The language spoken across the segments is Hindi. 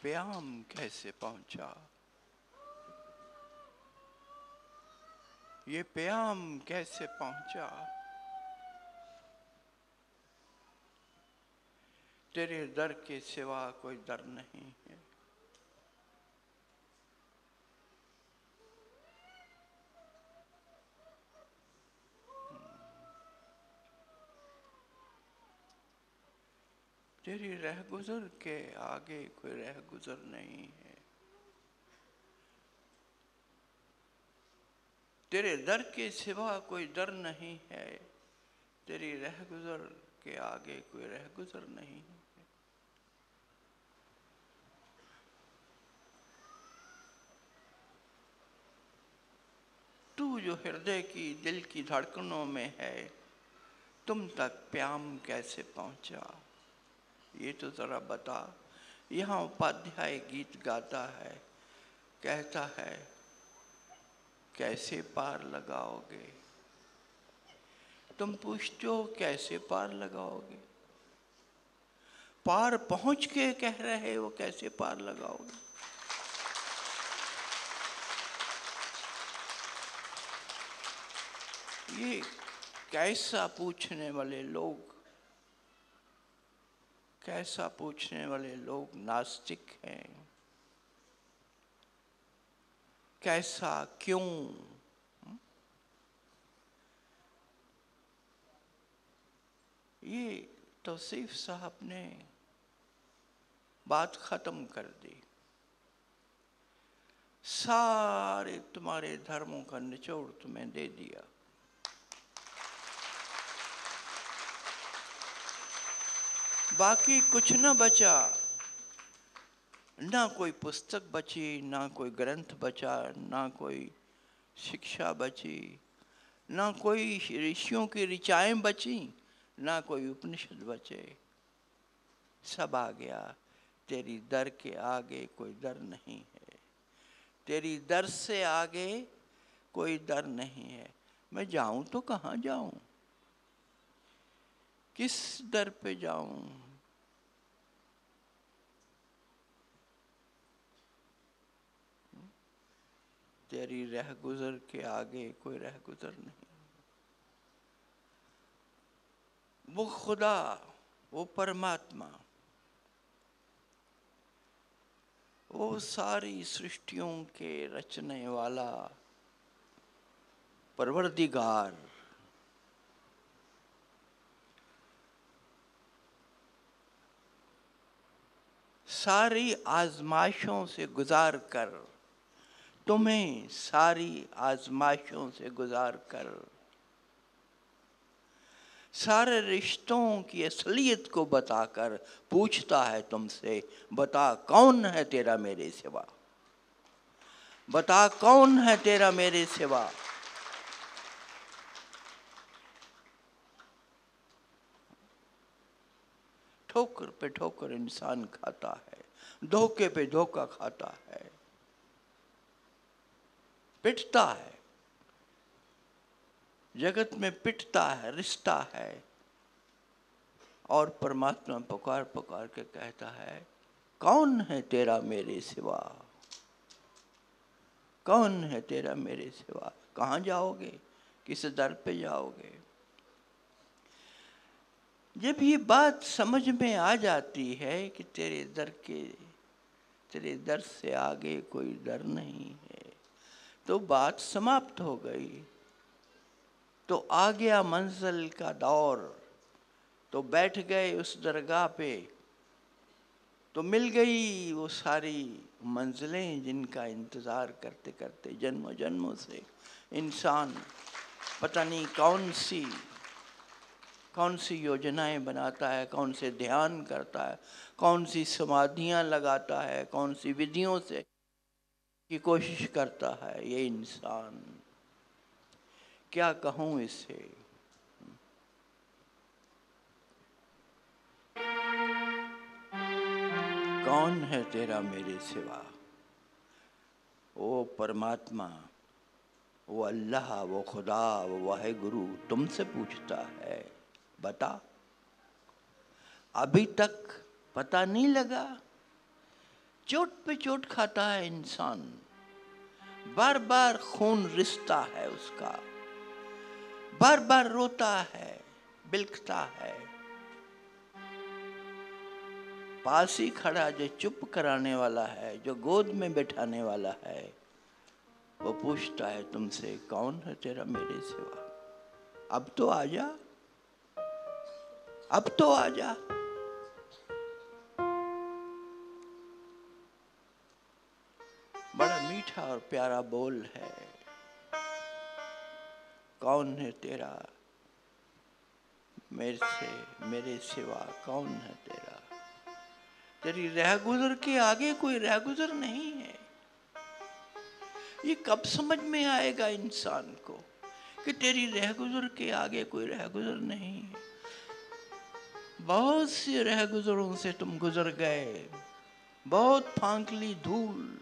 प्याम कैसे पहुंचा, ये प्याम कैसे पहुंचा। तेरे दर के सिवा कोई दर नहीं है। तेरी रहगुजर के आगे कोई रहगुजर नहीं है। तेरे दर के सिवा कोई दर नहीं है। तेरी रहगुजर के आगे कोई रहगुजर नहीं है। तू जो हृदय की दिल की धड़कनों में है, तुम तक प्याम कैसे पहुंचा, ये तो जरा बता। यहाँ उपाध्याय गीत गाता है, कहता है कैसे पार लगाओगे। तुम पूछते हो कैसे पार लगाओगे, पार पहुंच के कह रहे हो कैसे पार लगाओगे। ये कैसा पूछने वाले लोग, कैसा पूछने वाले लोग नास्तिक हैं। कैसा क्यों। ये तौसीफ साहब ने बात खत्म कर दी। सारे तुम्हारे धर्मों का निचोड़ तुम्हें दे दिया। बाकी कुछ न बचा, ना कोई पुस्तक बची, ना कोई ग्रंथ बचा, ना कोई शिक्षा बची, ना कोई ऋषियों की ऋचाएं बची, ना कोई उपनिषद बचे। सब आ गया। तेरी दर के आगे कोई दर नहीं है। तेरी दर से आगे कोई दर नहीं है। मैं जाऊं तो कहाँ जाऊं, किस दर पे जाऊं। तेरी रहगुजर के आगे कोई रहगुजर नहीं। वो खुदा, वो परमात्मा, वो सारी सृष्टियों के रचने वाला परवरदिगार, सारी आजमाइशों से गुजार कर, तुम्हें सारी आजमाइशों से गुजार कर, सारे रिश्तों की असलियत को बताकर पूछता है तुमसे, बता कौन है तेरा मेरे सिवा, बता कौन है तेरा मेरे सिवा। ठोकर पे ठोकर इंसान खाता है, धोखे पे धोखा खाता है, पिटता है, जगत में पिटता है, रिश्ता है। और परमात्मा पुकार पुकार के कहता है कौन है तेरा मेरे सिवा, कौन है तेरा मेरे सिवा। कहाँ जाओगे, किस दर पे जाओगे। जब ये बात समझ में आ जाती है कि तेरे दर से आगे कोई दर नहीं है, तो बात समाप्त हो गई। तो आ गया मंजिल का दौर, तो बैठ गए उस दरगाह पे, तो मिल गई वो सारी मंजिलें जिनका इंतज़ार करते करते जन्मों जन्मों से इंसान पता नहीं कौन सी योजनाएं बनाता है, कौन से ध्यान करता है, कौन सी समाधियां लगाता है, कौन सी विधियों से की कोशिश करता है। ये इंसान क्या कहूँ इसे। कौन है तेरा मेरे सिवा। वो परमात्मा, वो अल्लाह, वो खुदा, वो वाहिगुरु तुमसे पूछता है, बता अभी तक पता नहीं लगा चोट पे चोट खाता है इंसान, बार बार खून रिसता है उसका, बार बार रोता है, बिलखता है। पास ही खड़ा जो चुप कराने वाला है, जो गोद में बैठाने वाला है, वो पूछता है तुमसे, कौन है तेरा मेरे सिवा? अब तो आजा, अब तो आजा। बड़ा मीठा और प्यारा बोल है, कौन है तेरा मेरे सिवा, कौन है तेरा? तेरी रहगुजर के आगे कोई रहगुजर नहीं है। ये कब समझ में आएगा इंसान को कि तेरी रहगुजर के आगे कोई रहगुजर नहीं है। बहुत सी रहगुजरों से तुम गुजर गए, बहुत फांक ली धूल,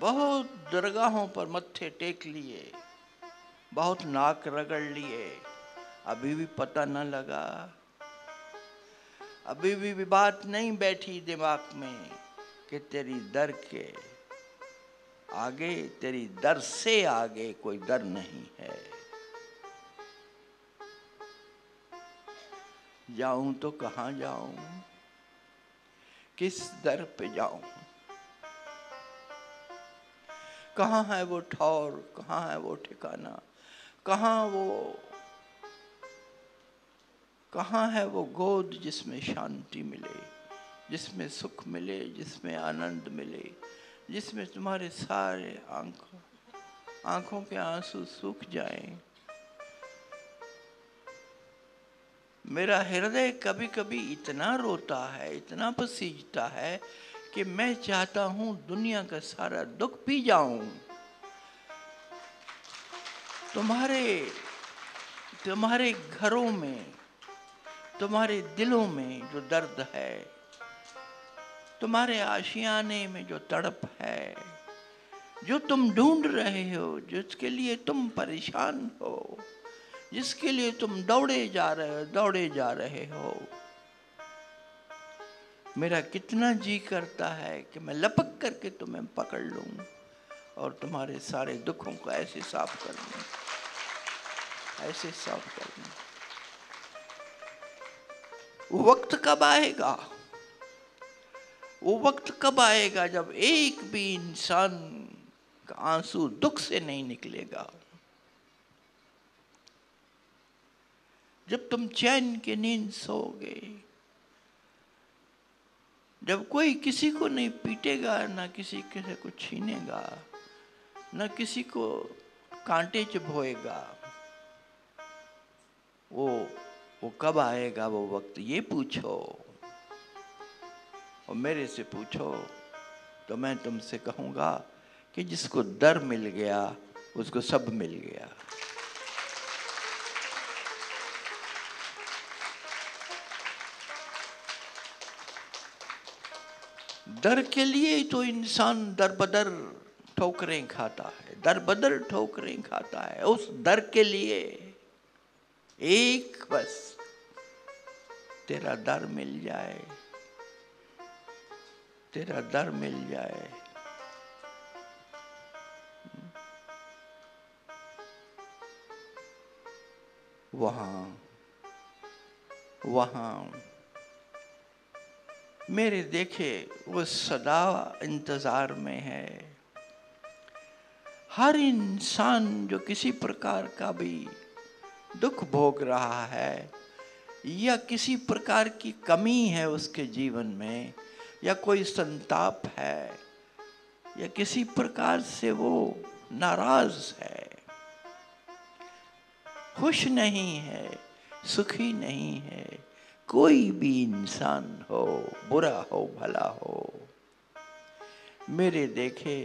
बहुत दरगाहों पर मत्थे टेक लिए, बहुत नाक रगड़ लिए, अभी भी पता न लगा, अभी भी बात नहीं बैठी दिमाग में कि तेरी दर के आगे, तेरी दर से आगे कोई दर नहीं है। जाऊं तो कहां जाऊं, किस दर पे जाऊं? कहां है वो ठौर, कहां है वो ठिकाना, कहां है वो गोद जिसमें शांति मिले, जिसमें सुख मिले, जिसमें आनंद मिले, जिसमें तुम्हारे सारे आंखों के आंसू सूख जाएं। मेरा हृदय कभी कभी इतना रोता है, इतना पसीजता है कि मैं चाहता हूं दुनिया का सारा दुख पी जाऊं। तुम्हारे घरों में, तुम्हारे दिलों में जो दर्द है, तुम्हारे आशियाने में जो तड़प है, जो तुम ढूंढ रहे हो, जिसके लिए तुम परेशान हो, जिसके लिए तुम दौड़े जा रहे हो, मेरा कितना जी करता है कि मैं लपक करके तुम्हें पकड़ लूं और तुम्हारे सारे दुखों को ऐसे साफ कर दूं, ऐसे साफ कर दूं। वो वक्त कब आएगा, वो वक्त कब आएगा जब एक भी इंसान का आंसू दुख से नहीं निकलेगा? जब तुम चैन की नींद सोओगे, जब कोई किसी को नहीं पीटेगा, ना किसी से कुछ छीनेगा, ना किसी को कांटे चुभोएगा, वो कब आएगा वो वक्त, ये पूछो और मेरे से पूछो तो मैं तुमसे कहूंगा कि जिसको दर मिल गया उसको सब मिल गया। दर के लिए तो इंसान दर बदर ठोकरें खाता है, दर बदर ठोकरें खाता है। उस दर के लिए एक बस तेरा दर मिल जाए, तेरा दर मिल जाए। वहां मेरे देखे वो सदा इंतजार में है। हर इंसान जो किसी प्रकार का भी दुख भोग रहा है या किसी प्रकार की कमी है उसके जीवन में, या कोई संताप है, या किसी प्रकार से वो नाराज है, खुश नहीं है, सुखी नहीं है, कोई भी इंसान हो, बुरा हो भला हो, मेरे देखे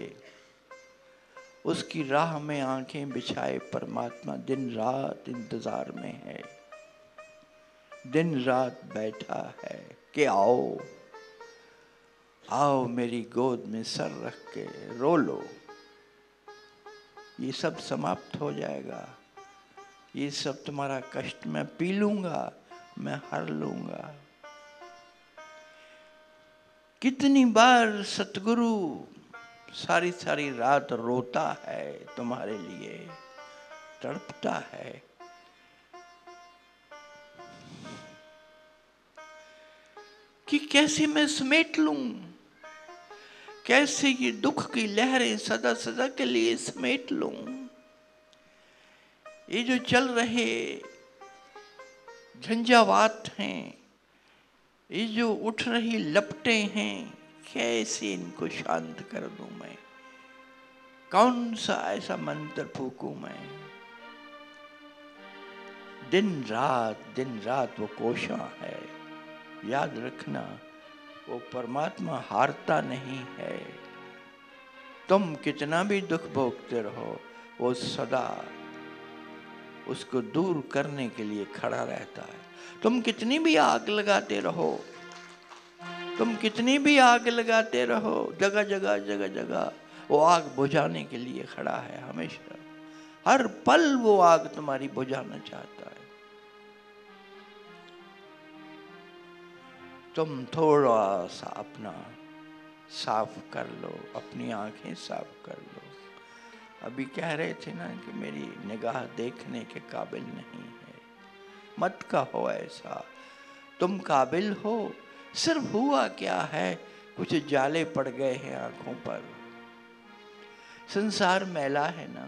उसकी राह में आंखें बिछाए परमात्मा दिन रात इंतजार में है, दिन रात बैठा है कि आओ आओ मेरी गोद में सर रख के रो लो, ये सब समाप्त हो जाएगा, ये सब तुम्हारा कष्ट मैं पी लूंगा, मैं हर लूंगा। कितनी बार सतगुरु सारी सारी रात रोता है तुम्हारे लिए, तड़पता है। कि कैसे मैं समेट लूं, कैसे ये दुख की लहरें सदा सदा के लिए समेट लूं। ये जो चल रहे झंझावात हैं, ये जो उठ रही लपटें हैं, कैसे इनको शांत कर दूं मैं। कौन सा ऐसा मंत्र फूकूं मैं। दिन रात वो कोशा है। याद रखना, वो परमात्मा हारता नहीं है। तुम कितना भी दुख भोगते रहो, वो सदा उसको दूर करने के लिए खड़ा रहता है। तुम कितनी भी आग लगाते रहो, तुम कितनी भी आग लगाते रहो, जगह जगह वो आग बुझाने के लिए खड़ा है हमेशा। हर पल वो आग तुम्हारी बुझाना चाहता है। तुम थोड़ा सा अपना साफ कर लो, अपनी आंखें साफ कर लो। अभी कह रहे थे ना कि मेरी निगाह देखने के काबिल नहीं है। मत कहो ऐसा, तुम काबिल हो। सिर्फ हुआ क्या है, कुछ जाले पड़ गए हैं आंखों पर। संसार मैला है ना,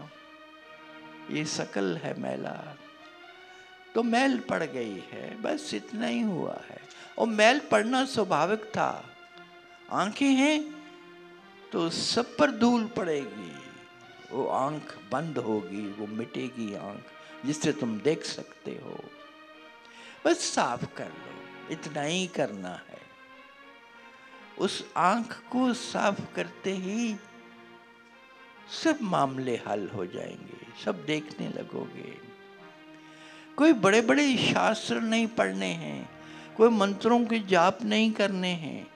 ये शकल है मैला, तो मैल पड़ गई है, बस इतना ही हुआ है। और मैल पड़ना स्वाभाविक था। आंखें हैं तो सब पर धूल पड़ेगी। वो आंख बंद होगी, वो मिटेगी आंख जिससे तुम देख सकते हो। बस साफ कर लो, इतना ही करना है। उस आंख को साफ करते ही सब मामले हल हो जाएंगे, सब देखने लगोगे। कोई बड़े बड़े शास्त्र नहीं पढ़ने हैं, कोई मंत्रों के जाप नहीं करने हैं,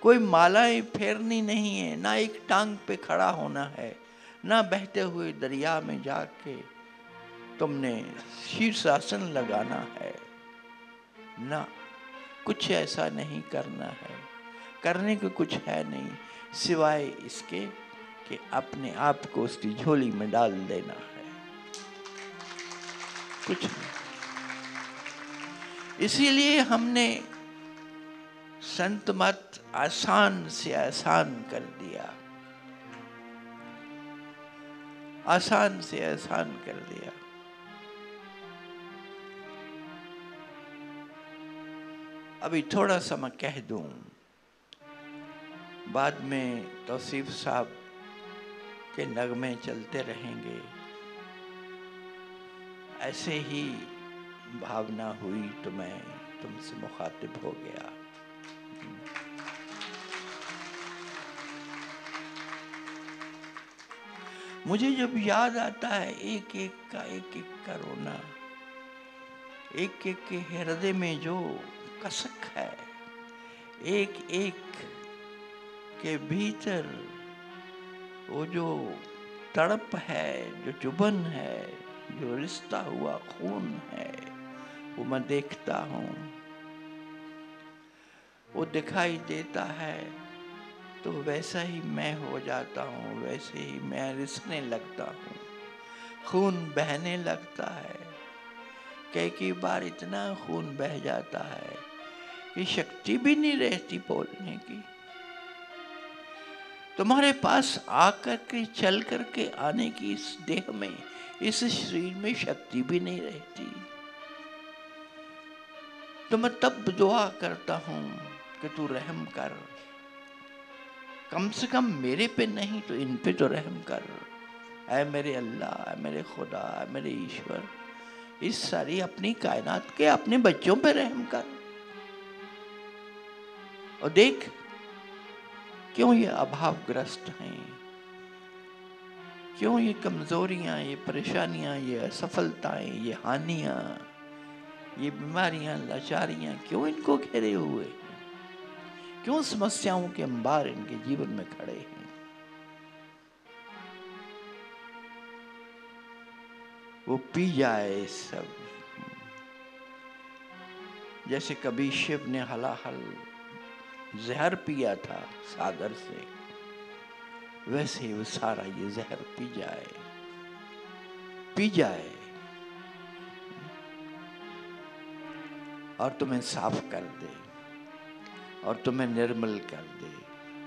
कोई मालाएं फेरनी नहीं है, ना एक टांग पे खड़ा होना है, ना बहते हुए दरिया में जाके तुमने शीर्षासन लगाना है, ना कुछ ऐसा नहीं करना है। करने को कुछ है नहीं सिवाय इसके कि अपने आप को उसकी झोली में डाल देना है, कुछ नहीं। इसीलिए हमने संत मत आसान से आसान कर दिया, आसान से आसान कर दिया। अभी थोड़ा सा मैं कह दूं, बाद में तौसीफ साहब के नगमे चलते रहेंगे। ऐसे ही भावना हुई तो मैं तुमसे मुखातिब हो गया। मुझे जब याद आता है एक एक का रोना, एक एक के हृदय में जो कसक है, एक एक के भीतर वो जो तड़प है, जो चुभन है, जो रिश्ता हुआ खून है, वो मैं देखता हूँ, वो दिखाई देता है तो वैसा ही मैं हो जाता हूँ, वैसे ही मैं रिसने लगता हूँ, खून बहने लगता है। कई बार इतना खून बह जाता है कि शक्ति भी नहीं रहती बोलने की। तुम्हारे पास आकर के चल करके आने की इस देह में, इस शरीर में शक्ति भी नहीं रहती। तो मैं तब दुआ करता हूँ कि तू रहम कर, कम से कम मेरे पे नहीं तो इन पे तो रहम कर। ऐ मेरे अल्लाह, ऐ मेरे खुदा, ऐ मेरे ईश्वर, इस सारी अपनी कायनात के अपने बच्चों पे रहम कर। और देख क्यों ये अभावग्रस्त हैं, क्यों ये कमजोरियां, ये परेशानियां, ये असफलताएं, ये हानियां, ये बीमारियां, लाचारियां क्यों इनको घेरे हुए हैं, क्यों समस्याओं के अंबार इनके जीवन में खड़े हैं। वो पी जाए सब, जैसे कभी शिव ने हलाहल जहर पिया था सागर से, वैसे ही वो सारा ये जहर पी जाए और तुम्हें साफ कर दे और तुम्हें निर्मल कर दे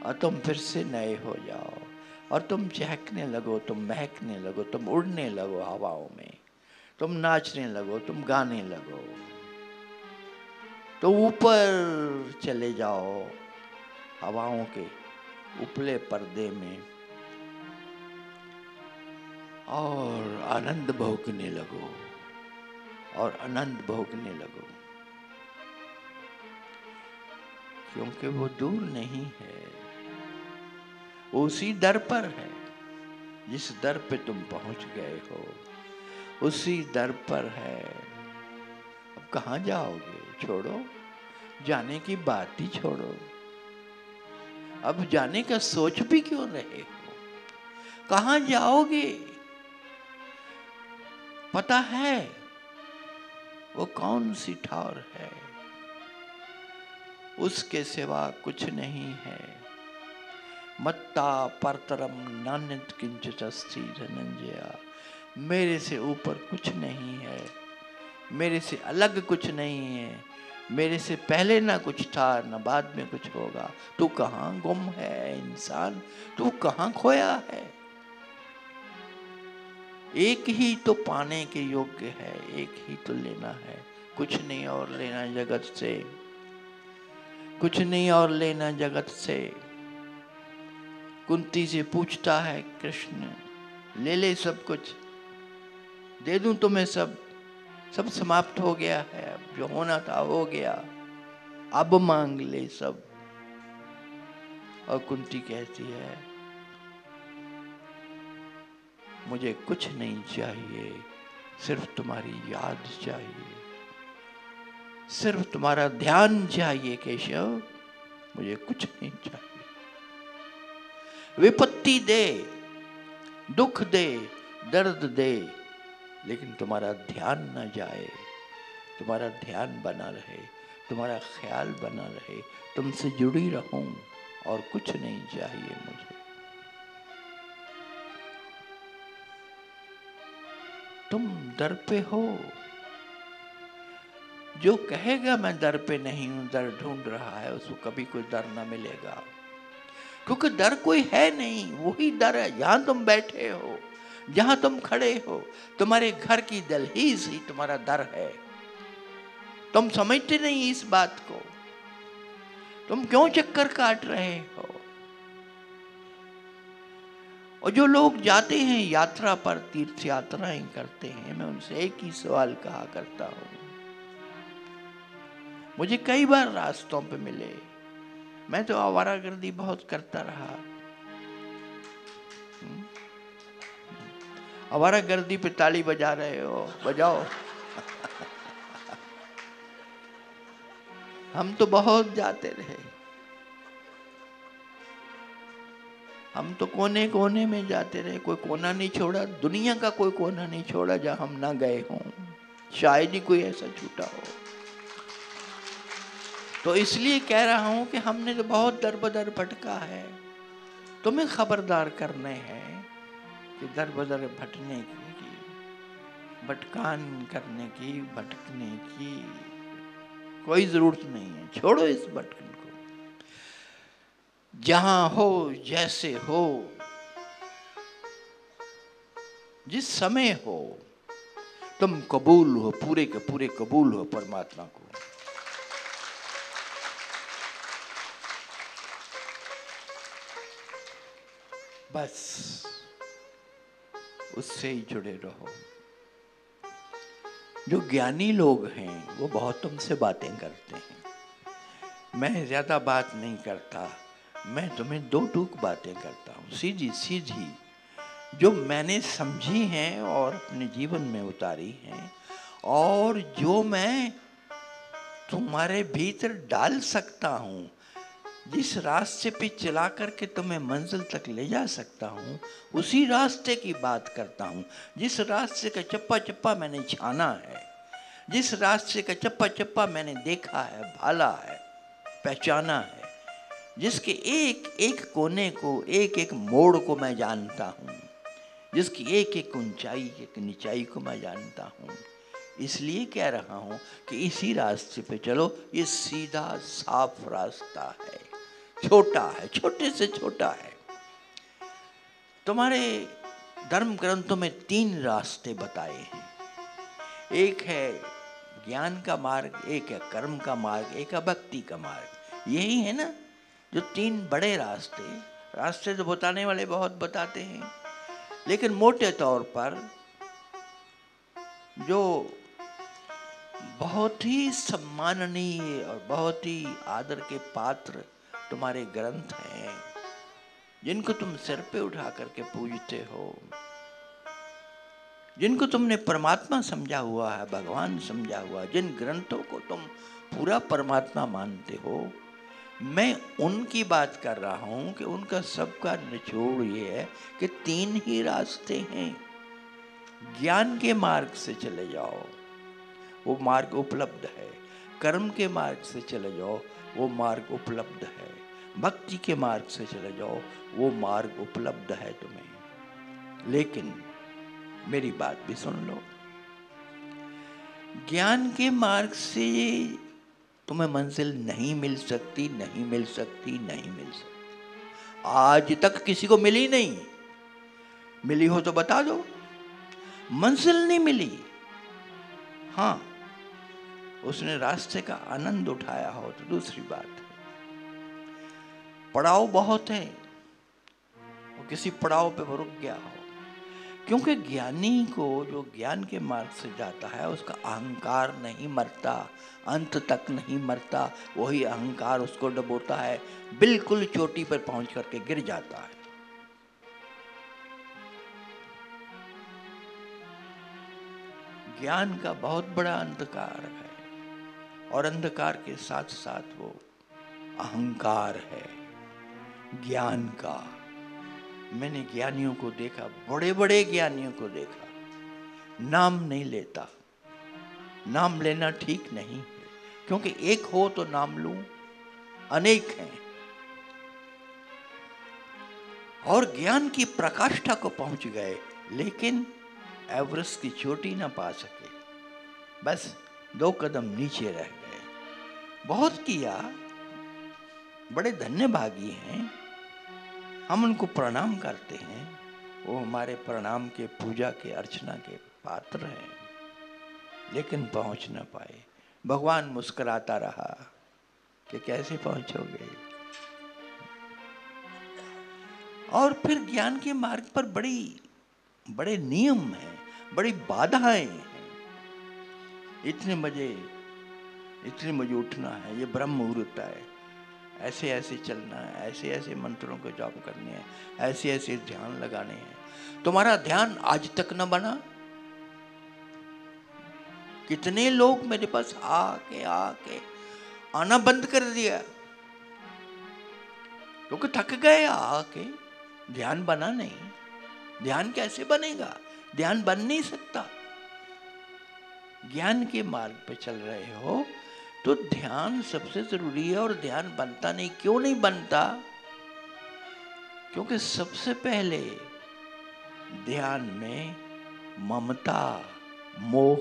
और तुम फिर से नए हो जाओ और तुम चहकने लगो, तुम महकने लगो, तुम उड़ने लगो हवाओं में, तुम नाचने लगो, तुम गाने लगो, तो ऊपर चले जाओ हवाओं के उपले पर्दे में और आनंद भोगने लगो और आनंद भोगने लगो, क्योंकि वो दूर नहीं है, वो उसी दर पर है जिस दर पे तुम पहुंच गए हो, उसी दर पर है। अब कहाँ जाओगे? छोड़ो, जाने की बात ही छोड़ो, अब जाने का सोच भी क्यों रहे हो? कहाँ जाओगे? पता है वो कौन सी ठौर है, उसके सिवा कुछ नहीं है। मत्ता परतरम नान्यत किंचित अस्ति धनंजया, मेरे से ऊपर कुछ नहीं है, मेरे से अलग कुछ नहीं है, मेरे से पहले ना कुछ था ना बाद में कुछ होगा। तू कहाँ गुम है इंसान, तू कहाँ खोया है? एक ही तो पाने के योग्य है, एक ही तो लेना है, कुछ नहीं और लेना जगत से, कुछ नहीं और लेना जगत से। कुंती से पूछता है कृष्ण, ले ले सब कुछ, दे दूं तुम्हें सब, सब समाप्त हो गया है, अब जो होना था हो गया, अब मांग ले सब। और कुंती कहती है मुझे कुछ नहीं चाहिए, सिर्फ तुम्हारी याद चाहिए, सिर्फ तुम्हारा ध्यान चाहिए केशव, मुझे कुछ नहीं चाहिए। विपत्ति दे, दुख दे, दर्द दे, लेकिन तुम्हारा ध्यान न जाए, तुम्हारा ध्यान बना रहे, तुम्हारा ख्याल बना रहे, तुमसे जुड़ी रहूं, और कुछ नहीं चाहिए मुझे। तुम दर पे हो, जो कहेगा मैं दर पे नहीं हूं, दर ढूंढ रहा है, उसको कभी कोई दर ना मिलेगा, क्योंकि दर कोई है नहीं, वही दर है जहां तुम बैठे हो, जहां तुम खड़े हो, तुम्हारे घर की दहलीज ही तुम्हारा दर है। तुम समझते नहीं इस बात को, तुम क्यों चक्कर काट रहे हो? और जो लोग जाते हैं यात्रा पर, तीर्थ यात्राएं करते हैं, मैं उनसे एक ही सवाल कहा करता हूं, मुझे कई बार रास्तों पे मिले, मैं तो आवारागर्दी बहुत करता रहा, आवारागर्दी पे ताली बजा रहे हो, बजाओ। हम तो बहुत जाते रहे, हम तो कोने कोने में जाते रहे, कोई कोना नहीं छोड़ा, दुनिया का कोई कोना नहीं छोड़ा जहां हम ना गए हों, शायद ही कोई ऐसा छूटा हो। तो इसलिए कह रहा हूं कि हमने तो बहुत दर बदर भटका है, तुम्हें खबरदार करने हैं कि दर बदर भटने की, भटकान करने की, भटकने की कोई जरूरत नहीं है। छोड़ो इस भटकन को, जहां हो, जैसे हो, जिस समय हो, तुम कबूल हो, पूरे के पूरे कबूल हो परमात्मा को। बस उससे ही जुड़े रहो। जो ज्ञानी लोग हैं वो बहुत तुमसे बातें करते हैं, मैं ज्यादा बात नहीं करता, मैं तुम्हें दो टूक बातें करता हूँ, सीधी सीधी, जो मैंने समझी हैं और अपने जीवन में उतारी हैं, और जो मैं तुम्हारे भीतर डाल सकता हूँ, जिस रास्ते पे चला करके तुम्हें मंजिल तक ले जा सकता हूँ, उसी रास्ते की बात करता हूँ। जिस रास्ते का चप्पा चप्पा मैंने छाना है, जिस रास्ते का चप्पा चप्पा मैंने देखा है, भाला है, पहचाना है, जिसके एक एक कोने को, एक एक मोड़ को मैं जानता हूँ, जिसकी एक एक ऊंचाई, एक नीचाई को मैं जानता हूँ। इसलिए कह रहा हूँ कि इसी रास्ते पे चलो। ये सीधा साफ रास्ता है, छोटा है, छोटे से छोटा है। तुम्हारे धर्म ग्रंथों में 3 रास्ते बताए हैं। एक है ज्ञान का मार्ग, एक है कर्म का मार्ग, एक है भक्ति का मार्ग। यही है ना जो 3 बड़े रास्ते। रास्ते तो बताने वाले बहुत बताते हैं, लेकिन मोटे तौर पर जो बहुत ही सम्माननीय और बहुत ही आदर के पात्र तुम्हारे ग्रंथ हैं, जिनको तुम सिर पे उठा करके पूजते हो, जिनको तुमने परमात्मा समझा हुआ है, भगवान समझा हुआ, जिन ग्रंथों को तुम पूरा परमात्मा मानते हो, मैं उनकी बात कर रहा हूं कि उनका सबका निचोड़ ये है कि 3 ही रास्ते हैं। ज्ञान के मार्ग से चले जाओ, वो मार्ग उपलब्ध है। कर्म के मार्ग से चले जाओ, वो मार्ग उपलब्ध है। भक्ति के मार्ग से चले जाओ, वो मार्ग उपलब्ध है तुम्हें। लेकिन मेरी बात भी सुन लो, ज्ञान के मार्ग से तुम्हें मंजिल नहीं मिल सकती, नहीं मिल सकती, नहीं मिल सकती। आज तक किसी को मिली नहीं। मिली हो तो बता दो। मंजिल नहीं मिली, हाँ उसने रास्ते का आनंद उठाया हो तो दूसरी बात है। पड़ाव बहुत है, वो किसी पड़ाव पे रुक गया हो। क्योंकि ज्ञानी को, जो ज्ञान के मार्ग से जाता है, उसका अहंकार नहीं मरता, अंत तक नहीं मरता। वही अहंकार उसको डबोता है, बिल्कुल चोटी पर पहुंच करके गिर जाता है। ज्ञान का बहुत बड़ा अंधकार है, और अंधकार के साथ साथ वो अहंकार है ज्ञान का। मैंने ज्ञानियों को देखा, बड़े बड़े ज्ञानियों को देखा, नाम नहीं लेता। नाम लेना ठीक नहीं है, क्योंकि एक हो तो नाम लूं, अनेक हैं। और ज्ञान की प्रकाष्ठा को पहुंच गए, लेकिन एवरेस्ट की चोटी ना पा सके, बस 2 कदम नीचे रह गए। बहुत किया, बड़े धन्यभागी हैं, हम उनको प्रणाम करते हैं, वो हमारे प्रणाम के, पूजा के, अर्चना के पात्र हैं, लेकिन पहुंच ना पाए। भगवान मुस्कुराता रहा कि कैसे पहुंचोगे। और फिर ज्ञान के मार्ग पर बड़े नियम हैं, बड़ी बाधाएं हैं। इतने बजे उठना है, ये ब्रह्म मुहूर्त है, ऐसे ऐसे चलना है, ऐसे ऐसे मंत्रों को जाप करने हैं, ऐसे ऐसे ध्यान लगाने हैं। तुम्हारा ध्यान आज तक न बना। कितने लोग मेरे पास आके आना बंद कर दिया, क्योंकि थक गए। आके ध्यान बना नहीं। ध्यान कैसे बनेगा? ध्यान बन नहीं सकता। ज्ञान के मार्ग पे चल रहे हो तो ध्यान सबसे जरूरी है, और ध्यान बनता नहीं। क्यों नहीं बनता? क्योंकि सबसे पहले ध्यान में ममता, मोह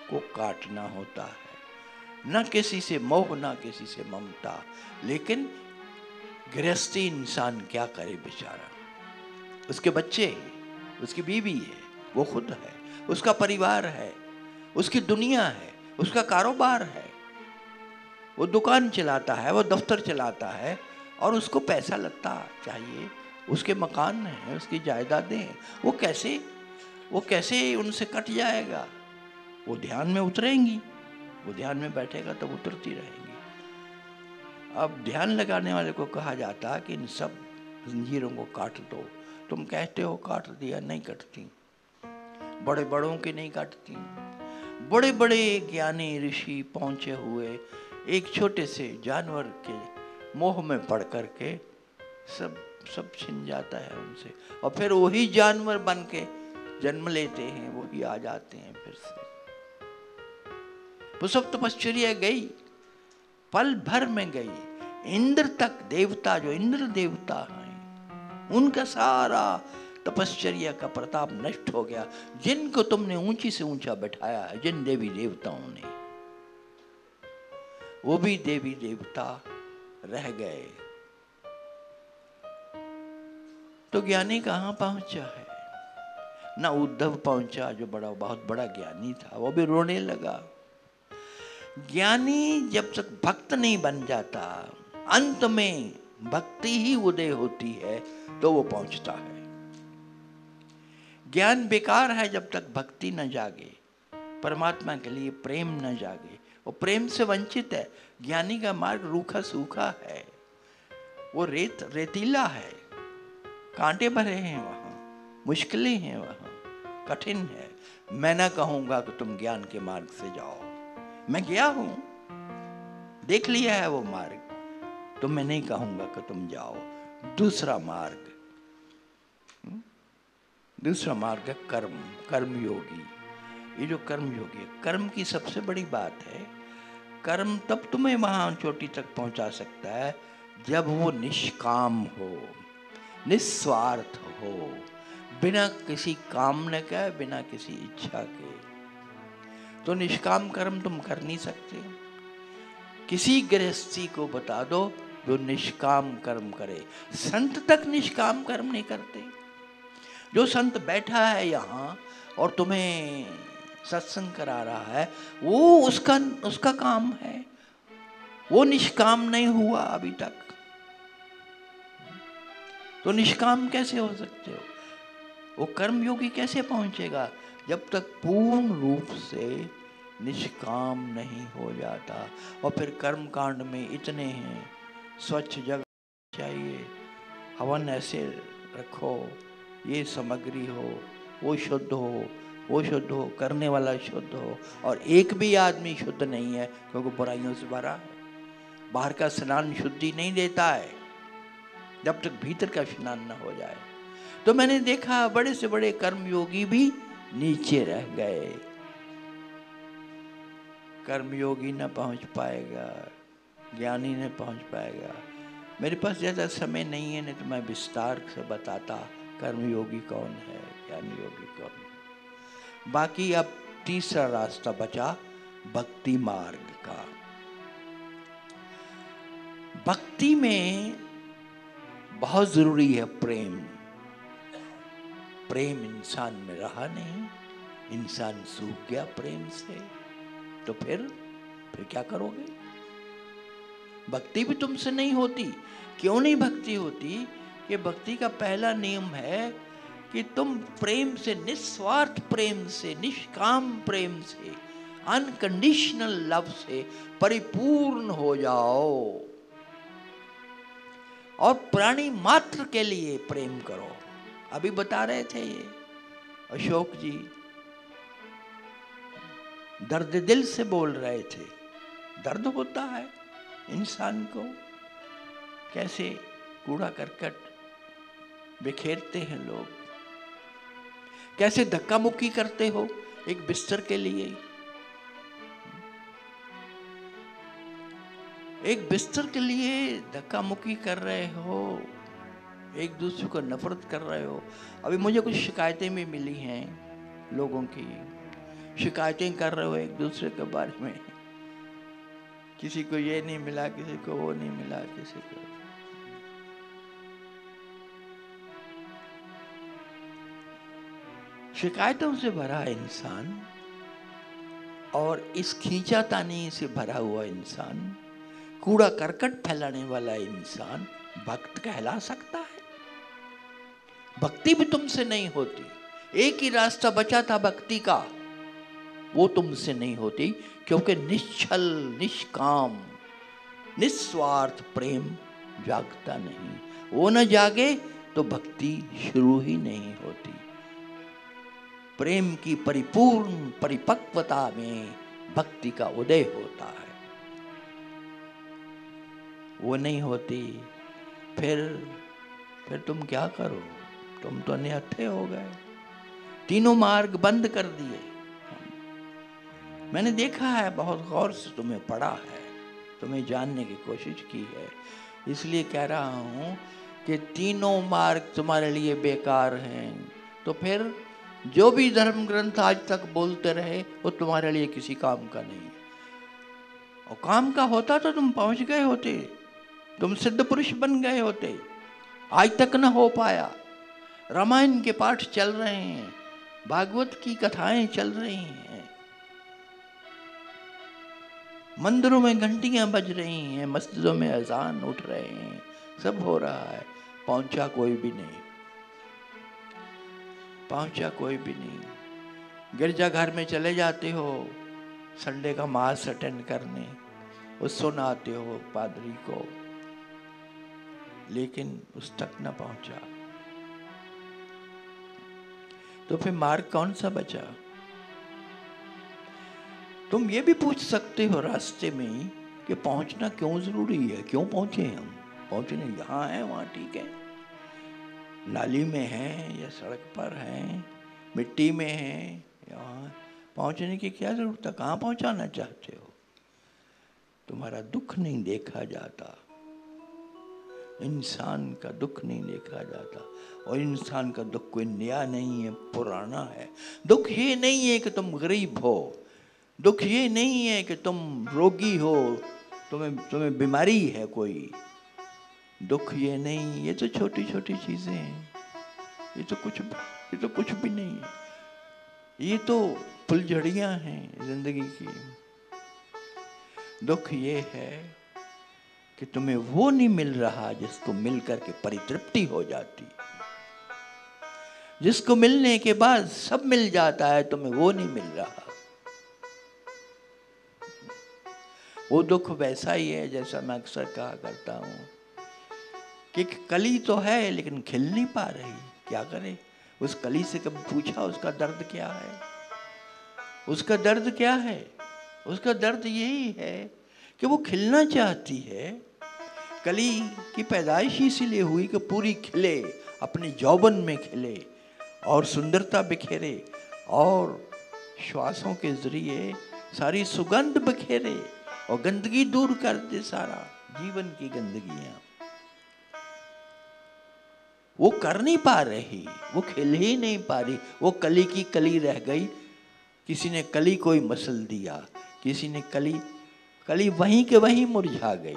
को काटना होता है। न किसी से मोह, न किसी से ममता। लेकिन गृहस्थी इंसान क्या करे बेचारा? उसके बच्चे, उसकी बीवी है, वो खुद है, उसका परिवार है, उसकी दुनिया है, उसका कारोबार है, वो दुकान चलाता है, वो दफ्तर चलाता है, और उसको पैसा लगता चाहिए, उसके मकान हैं, उसकी जायदादें हैं। वो कैसे उनसे कट जाएगा? वो ध्यान में उतरेंगी, वो ध्यान में बैठेगा तब उतरती रहेंगी। अब ध्यान लगाने वाले को कहा जाता कि इन सब जंजीरों को काट दो। तुम कहते हो काट दिया, नहीं कटती। बड़े बड़ों की नहीं काटती। बड़े बड़े ज्ञानी ऋषि पहुंचे हुए एक छोटे से जानवर के मोह में पड़ करके सब छिन जाता है उनसे, और फिर वही जानवर बन के जन्म लेते हैं, वही आ जाते हैं फिर से। वो सब तपश्चर्या गई, पल भर में गई। इंद्र तक देवता, जो इंद्र देवता हैं, उनका सारा तपश्चर्या का प्रताप नष्ट हो गया। जिनको तुमने ऊंची से ऊंचा बैठाया है, जिन देवी देवताओं ने, वो भी देवी देवता रह गए। तो ज्ञानी कहां पहुंचा है? ना उद्धव पहुंचा, जो बहुत बड़ा ज्ञानी था, वो भी रोने लगा। ज्ञानी जब तक भक्त नहीं बन जाता, अंत में भक्ति ही उदय होती है, तो वो पहुंचता है। ज्ञान बेकार है जब तक भक्ति न जागे, परमात्मा के लिए प्रेम न जागे। वो प्रेम से वंचित है। ज्ञानी का मार्ग रूखा सूखा है, वो रेतीला है, कांटे भरे हैं वहां, मुश्किलें हैं वहां, कठिन है। मैं ना कहूंगा कि तुम ज्ञान के मार्ग से जाओ, मैं गया हूं, देख लिया है वो मार्ग, तो मैं नहीं कहूंगा कि तुम जाओ। दूसरा मार्ग है कर्म, कर्मयोगी। ये जो कर्मयोगी है, कर्म की सबसे बड़ी बात है, कर्म तब तुम्हें वहां चोटी तक पहुंचा सकता है जब वो निष्काम हो, निस्वार्थ हो, बिना किसी कामना के, बिना किसी इच्छा के। तो निष्काम कर्म तुम कर नहीं सकते। किसी गृहस्थी को बता दो जो निष्काम कर्म करे। संत तक निष्काम कर्म नहीं करते। जो संत बैठा है यहाँ और तुम्हें सत्संग करा रहा है, वो उसका काम है, वो निष्काम नहीं हुआ अभी तक। तो निष्काम कैसे हो सकते हो? वो कर्मयोगी कैसे पहुंचेगा? जब तक पूर्ण रूप से निष्काम नहीं हो जाता। और फिर कर्म कांड में इतने हैं, स्वच्छ जगह चाहिए, हवन ऐसे रखो, ये सामग्री हो, वो शुद्ध हो, वो शुद्ध हो, करने वाला शुद्ध हो। और एक भी आदमी शुद्ध नहीं है, क्योंकि बुराइयों से भरा है। बाहर का स्नान शुद्धि नहीं देता है जब तक भीतर का स्नान न हो जाए। तो मैंने देखा बड़े से बड़े कर्मयोगी भी नीचे रह गए। कर्मयोगी न पहुंच पाएगा, ज्ञानी न पहुंच पाएगा। मेरे पास ज़्यादा समय नहीं है, नहीं तो मैं विस्तार से बताता कर्मयोगी कौन है, ज्ञानी योगी कौन है। बाकी अब तीसरा रास्ता बचा भक्ति मार्ग का। भक्ति में बहुत जरूरी है प्रेम। प्रेम इंसान में रहा नहीं, इंसान सूख गया प्रेम से। तो फिर क्या करोगे? भक्ति भी तुमसे नहीं होती। क्यों नहीं भक्ति होती? कि भक्ति का पहला नियम है कि तुम प्रेम से, निस्वार्थ प्रेम से, निष्काम प्रेम से, अनकंडीशनल लव से परिपूर्ण हो जाओ और प्राणी मात्र के लिए प्रेम करो। अभी बता रहे थे ये अशोक जी, दर्द दिल से बोल रहे थे। दर्द होता है इंसान को, कैसे कूड़ा करकट बिखेरते हैं लोग, कैसे धक्का मुक्की करते हो एक बिस्तर के लिए। एक बिस्तर के लिए धक्का मुक्की कर रहे हो, एक दूसरे को नफरत कर रहे हो। अभी मुझे कुछ शिकायतें भी मिली हैं लोगों की, शिकायतें कर रहे हो एक दूसरे के बारे में, किसी को ये नहीं मिला, किसी को वो नहीं मिला, किसी को। शिकायतों से भरा इंसान और इस खींचातानी से भरा हुआ इंसान, कूड़ा करकट फैलाने वाला इंसान भक्त कहला सकता है? भक्ति भी तुमसे नहीं होती। एक ही रास्ता बचा था भक्ति का, वो तुमसे नहीं होती, क्योंकि निश्चल, निष्काम, निस्वार्थ प्रेम जागता नहीं। वो न जागे तो भक्ति शुरू ही नहीं होती। प्रेम की परिपूर्ण परिपक्वता में भक्ति का उदय होता है। वो नहीं होती, फिर तुम क्या करो? तुम तो निहत्थे हो गए, तीनों मार्ग बंद कर दिए। मैंने देखा है, बहुत गौर से तुम्हें पढ़ा है, तुम्हें जानने की कोशिश की है। इसलिए कह रहा हूँ कि तीनों मार्ग तुम्हारे लिए बेकार हैं। तो फिर जो भी धर्म ग्रंथ आज तक बोलते रहे वो तुम्हारे लिए किसी काम का नहीं है। और काम का होता तो तुम पहुंच गए होते, तुम सिद्ध पुरुष बन गए होते। आज तक न हो पाया। रामायण के पाठ चल रहे हैं, भागवत की कथाएं चल रही हैं, मंदिरों में घंटियां बज रही हैं, मस्जिदों में अजान उठ रहे हैं, सब हो रहा है। पहुंचा कोई भी नहीं, पहुंचा कोई भी नहीं। गिरजाघर में चले जाते हो संडे का मास अटेंड करने, उस सुनाते हो पादरी को, लेकिन उस तक न पहुंचा। तो फिर मार्ग कौन सा बचा? तुम ये भी पूछ सकते हो रास्ते में कि पहुंचना क्यों जरूरी है, क्यों पहुंचे हम? पहुंचने यहाँ है वहां ठीक है, नाली में है या सड़क पर है, मिट्टी में है, यहाँ पहुंचने की क्या जरूरत है? कहाँ पहुंचाना चाहते हो? तुम्हारा दुख नहीं देखा जाता, इंसान का दुख नहीं देखा जाता। और इंसान का दुख कोई नया नहीं है, पुराना है। दुख ये नहीं है कि तुम गरीब हो, दुख ये नहीं है कि तुम रोगी हो, तुम्हें बीमारी है कोई। दुख ये नहीं, ये तो छोटी छोटी चीजें हैं, ये तो कुछ भी नहीं है। ये तो फुलझड़ियां हैं जिंदगी की। दुख ये है कि तुम्हें वो नहीं मिल रहा जिसको मिल करके परितृप्ति हो जाती, जिसको मिलने के बाद सब मिल जाता है, तुम्हें वो नहीं मिल रहा। वो दुख वैसा ही है जैसा मैं अक्सर कहा करता हूं कि कली तो है लेकिन खिल नहीं पा रही, क्या करे? उस कली से कभी पूछा उसका दर्द क्या है? उसका दर्द क्या है? उसका दर्द यही है कि वो खिलना चाहती है। कली की पैदाइश इसीलिए हुई कि पूरी खिले, अपने यौवन में खिले और सुंदरता बिखेरे और श्वासों के जरिए सारी सुगंध बिखेरे और गंदगी दूर कर दे, सारा जीवन की गंदगियां। वो कर नहीं पा रही, वो खिल ही नहीं पा रही, वो कली की कली रह गई। किसी ने कली कोई मसल दिया, किसी ने कली वहीं के वहीं मुरझा गई।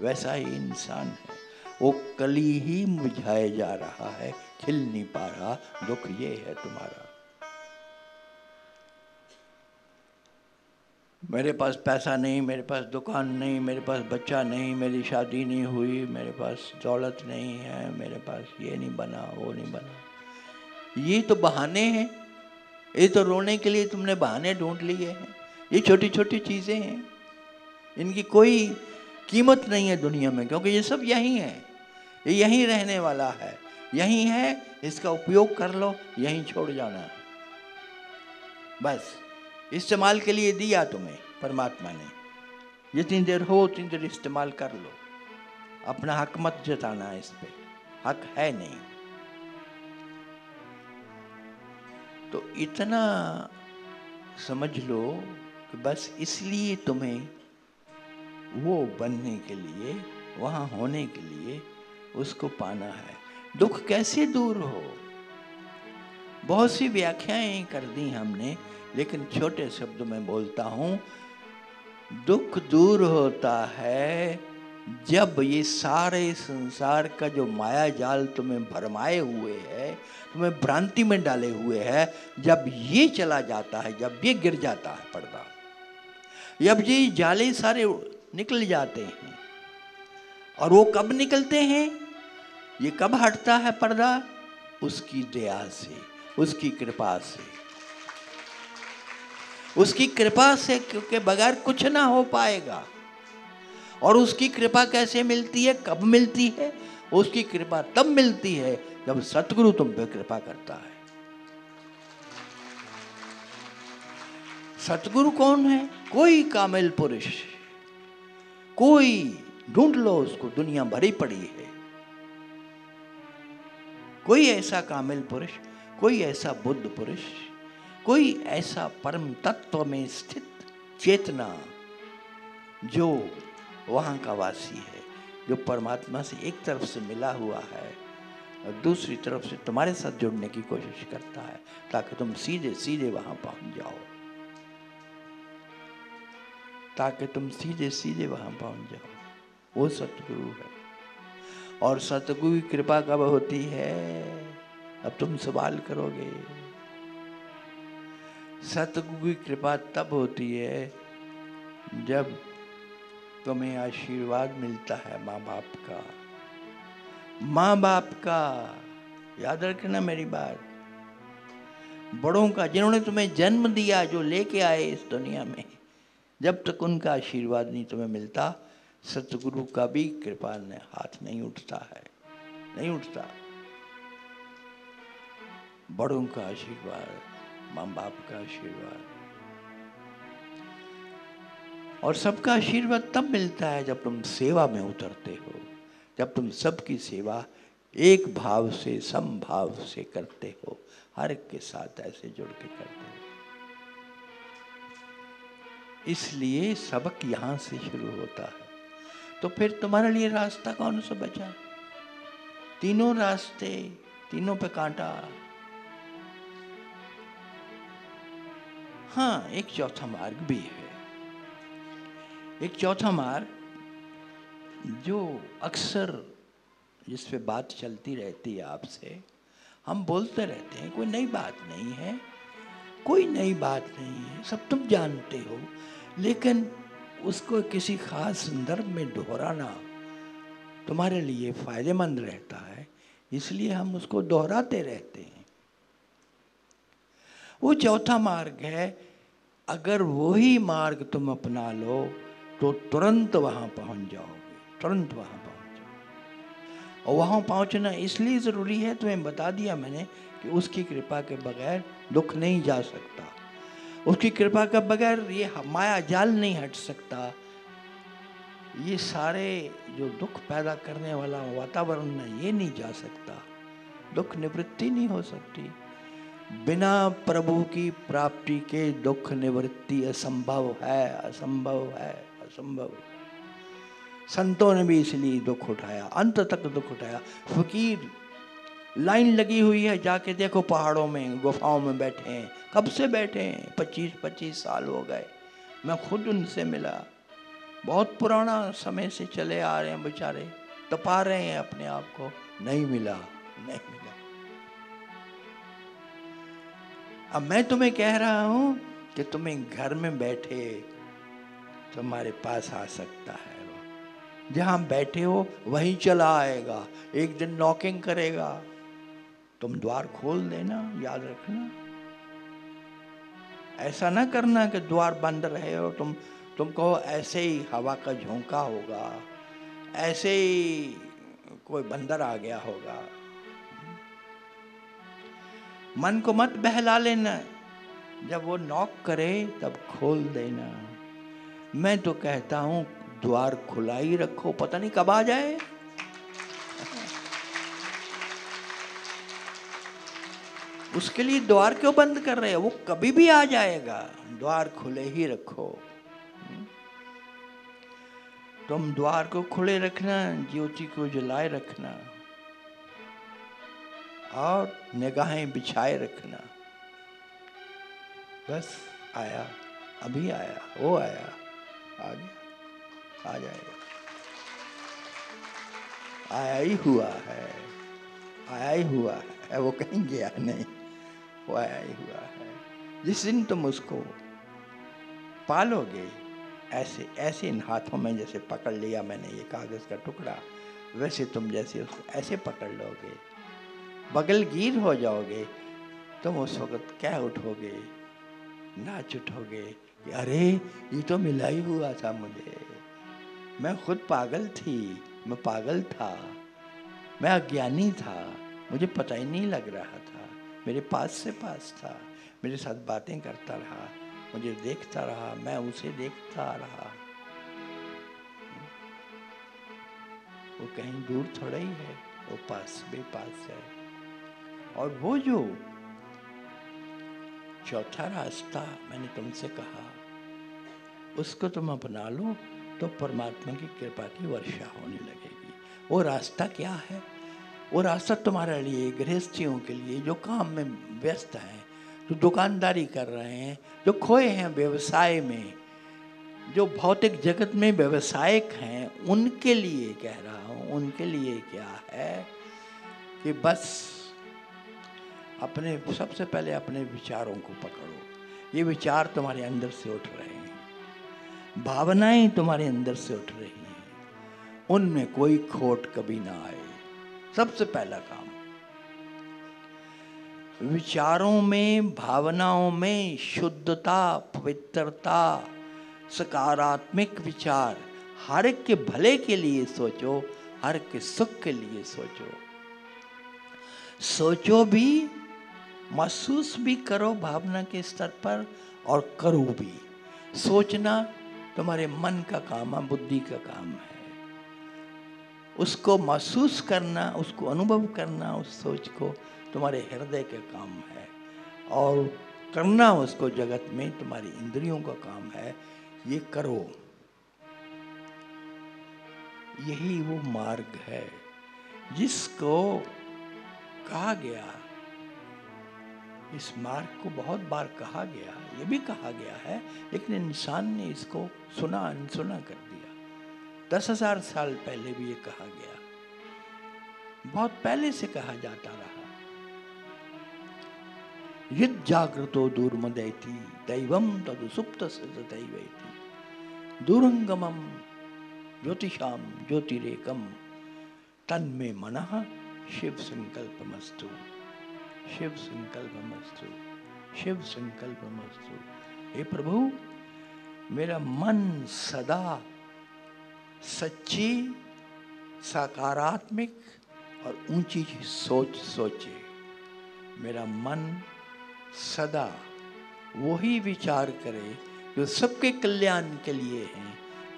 वैसा ही इंसान है, वो कली ही मुरझाए जा रहा है, खिल नहीं पा रहा। दुख ये है तुम्हारा। मेरे पास पैसा नहीं, मेरे पास दुकान नहीं, मेरे पास बच्चा नहीं, मेरी शादी नहीं हुई, मेरे पास दौलत नहीं है, मेरे पास ये नहीं बना, वो नहीं बना। ये तो बहाने हैं, ये तो रोने के लिए तुमने बहाने ढूंढ लिए हैं। ये छोटी छोटी चीजें हैं, इनकी कोई कीमत नहीं है दुनिया में, क्योंकि ये सब यही है, ये यहीं रहने वाला है, यहीं है, इसका उपयोग कर लो, यहीं छोड़ जाना है। बस इस्तेमाल के लिए दिया तुम्हें परमात्मा ने, जितनी देर हो उतनी देर इस्तेमाल कर लो। अपना हक मत जताना, इस पे हक है नहीं। तो इतना समझ लो कि बस इसलिए तुम्हें वो बनने के लिए, वहां होने के लिए उसको पाना है। दुख कैसे दूर हो? बहुत सी व्याख्याएं कर दी हमने, लेकिन छोटे शब्दों में बोलता हूं। दुख दूर होता है जब ये सारे संसार का जो माया जाल तुम्हें भरमाए हुए है, तुम्हें भ्रांति में डाले हुए है, जब ये चला जाता है, जब ये गिर जाता है पर्दा, जब ये जाले सारे निकल जाते हैं। और वो कब निकलते हैं? ये कब हटता है पर्दा? उसकी दया से, उसकी कृपा से, उसकी कृपा से, क्योंकि बगैर कुछ ना हो पाएगा। और उसकी कृपा कैसे मिलती है, कब मिलती है? उसकी कृपा तब मिलती है जब सतगुरु तुम पे कृपा करता है। सतगुरु कौन है? कोई कामिल पुरुष, कोई ढूंढ लो उसको, दुनिया भरी पड़ी है। कोई ऐसा कामिल पुरुष, कोई ऐसा बुद्ध पुरुष, कोई ऐसा परम तत्व में स्थित चेतना जो वहाँ का वासी है, जो परमात्मा से एक तरफ से मिला हुआ है और दूसरी तरफ से तुम्हारे साथ जुड़ने की कोशिश करता है, ताकि तुम सीधे सीधे वहाँ पहुँच जाओ, ताकि तुम सीधे सीधे वहाँ पहुँच जाओ। वो सतगुरु है। और सतगुरु की कृपा कब होती है? अब तुम सवाल करोगे। सतगुरु की कृपा तब होती है जब तुम्हें आशीर्वाद मिलता है माँ बाप का। माँ बाप का, याद रखना मेरी बात, बड़ों का, जिन्होंने तुम्हें जन्म दिया, जो लेके आए इस दुनिया में, जब तक उनका आशीर्वाद नहीं तुम्हें मिलता, सतगुरु का भी कृपा ने हाथ नहीं उठता है, नहीं उठता। बड़ों का आशीर्वाद, माँ बाप का आशीर्वाद, और सबका आशीर्वाद तब मिलता है जब तुम सेवा में उतरते हो, जब तुम सबकी सेवा एक भाव से, समभाव से करते हो, हर एक के साथ ऐसे जुड़ के करते हो। इसलिए सबक यहां से शुरू होता है। तो फिर तुम्हारे लिए रास्ता कौन सा बचा? तीनों रास्ते, तीनों पे कांटा। हाँ, एक चौथा मार्ग भी है। एक चौथा मार्ग जो अक्सर, जिस पे बात चलती रहती है आपसे, हम बोलते रहते हैं, कोई नई बात नहीं है, कोई नई बात नहीं है, सब तुम जानते हो, लेकिन उसको किसी खास संदर्भ में दोहराना तुम्हारे लिए फायदेमंद रहता है, इसलिए हम उसको दोहराते रहते हैं। वो चौथा मार्ग है। अगर वही मार्ग तुम अपना लो तो तुरंत वहां पहुंच जाओगे, तुरंत वहां पहुंच जाओगे। और वहां पहुंचना इसलिए जरूरी है, तुम्हें बता दिया मैंने, कि उसकी कृपा के बगैर दुख नहीं जा सकता, उसकी कृपा के बगैर ये माया जाल नहीं हट सकता, ये सारे जो दुख पैदा करने वाला वातावरण है ये नहीं जा सकता, दुख निवृत्ति नहीं हो सकती। बिना प्रभु की प्राप्ति के दुख निवृत्ति असंभव है, असंभव है, असंभव। संतों ने भी इसलिए दुख उठाया, अंत तक दुख उठाया। फकीर लाइन लगी हुई है, जाके देखो पहाड़ों में, गुफाओं में बैठे हैं, कब से बैठे हैं, 25-25 साल हो गए। मैं खुद उनसे मिला, बहुत पुराना समय से चले आ रहे हैं बेचारे, तपा रहे हैं अपने आप को, नहीं मिला, नहीं मिला। अब मैं तुम्हें कह रहा हूं कि तुम्हें घर में बैठे तुम्हारे पास आ सकता है, जहां बैठे हो वहीं चला आएगा, एक दिन नॉकिंग करेगा, तुम द्वार खोल देना, याद रखना। ऐसा ना करना कि द्वार बंद रहे और तुम कहो ऐसे ही हवा का झोंका होगा, ऐसे ही कोई बंदर आ गया होगा। मन को मत बहला लेना, जब वो नॉक करे तब खोल देना। मैं तो कहता हूं द्वार खुला ही रखो, पता नहीं कब आ जाए। उसके लिए द्वार क्यों बंद कर रहे हो, वो कभी भी आ जाएगा, द्वार खुले ही रखो। तुम द्वार को खुले रखना, ज्योति को जलाए रखना और निगाहें बिछाए रखना। बस आया, अभी आया, वो आया, आ गया, आ जाएगा, आया ही हुआ है, आया ही हुआ है, वो कहीं गया नहीं, वो आया ही हुआ है। जिस दिन तुम उसको पालोगे, ऐसे ऐसे इन हाथों में जैसे पकड़ लिया मैंने ये कागज का टुकड़ा, वैसे तुम जैसे उसको ऐसे पकड़ लोगे, बगलगीर हो जाओगे, तुम उस वक्त क्या उठोगे, नाच उठोगे कि अरे ये तो मिला ही हुआ था मुझे, मैं खुद पागल थी, मैं पागल था, मैं अज्ञानी था, मुझे पता ही नहीं लग रहा था, मेरे पास से पास था, मेरे साथ बातें करता रहा, मुझे देखता रहा, मैं उसे देखता रहा। वो कहीं दूर थोड़ा ही है, वो पास बेपास है। और वो जो चौथा रास्ता मैंने तुमसे कहा, उसको तुम अपना लो, तो परमात्मा की कृपा की वर्षा होने लगेगी। वो रास्ता क्या है? वो रास्ता तुम्हारे लिए, गृहस्थियों के लिए जो काम में व्यस्त हैं, जो दुकानदारी कर रहे हैं, जो खोए हैं व्यवसाय में, जो भौतिक जगत में व्यवसायिक हैं, उनके लिए कह रहा हूँ। उनके लिए क्या है कि बस अपने, सबसे पहले अपने विचारों को पकड़ो। ये विचार तुम्हारे अंदर से उठ रहे हैं, भावनाएं तुम्हारे अंदर से उठ रही हैं, उनमें कोई खोट कभी ना आए। सबसे पहला काम, विचारों में, भावनाओं में शुद्धता, पवित्रता, सकारात्मक विचार। हर एक के भले के लिए सोचो, हर एक के सुख के लिए सोचो। सोचो भी, महसूस भी करो भावना के स्तर पर, और करो भी। सोचना तुम्हारे मन का काम है, बुद्धि का काम है। उसको महसूस करना, उसको अनुभव करना, उस सोच को तुम्हारे हृदय का काम है, और करना उसको जगत में तुम्हारी इंद्रियों का काम है। ये करो, यही वो मार्ग है जिसको कहा गया। इस मार्ग को बहुत बार कहा गया, ये भी कहा गया है, लेकिन इंसान ने इसको सुना अनसुना कर दिया। 10,000 साल पहले भी ये कहा गया, बहुत पहले से कहा जाता रहा। यद जागृतो दूरमदयति दैवम तदु सुप्तस्य तथैवैति दूरंगमम ज्योतिषाम ज्योतिरेकम तन्मे मनः शिव संकल्पमस्तु, शिव संकल्पमस्तु, शिव संकल्पमस्तु। हे प्रभु, मेरा मन सदा सच्ची, सकारात्मक और ऊंची सोच सोचे। मेरा मन सदा वही विचार करे जो सबके कल्याण के लिए हैं,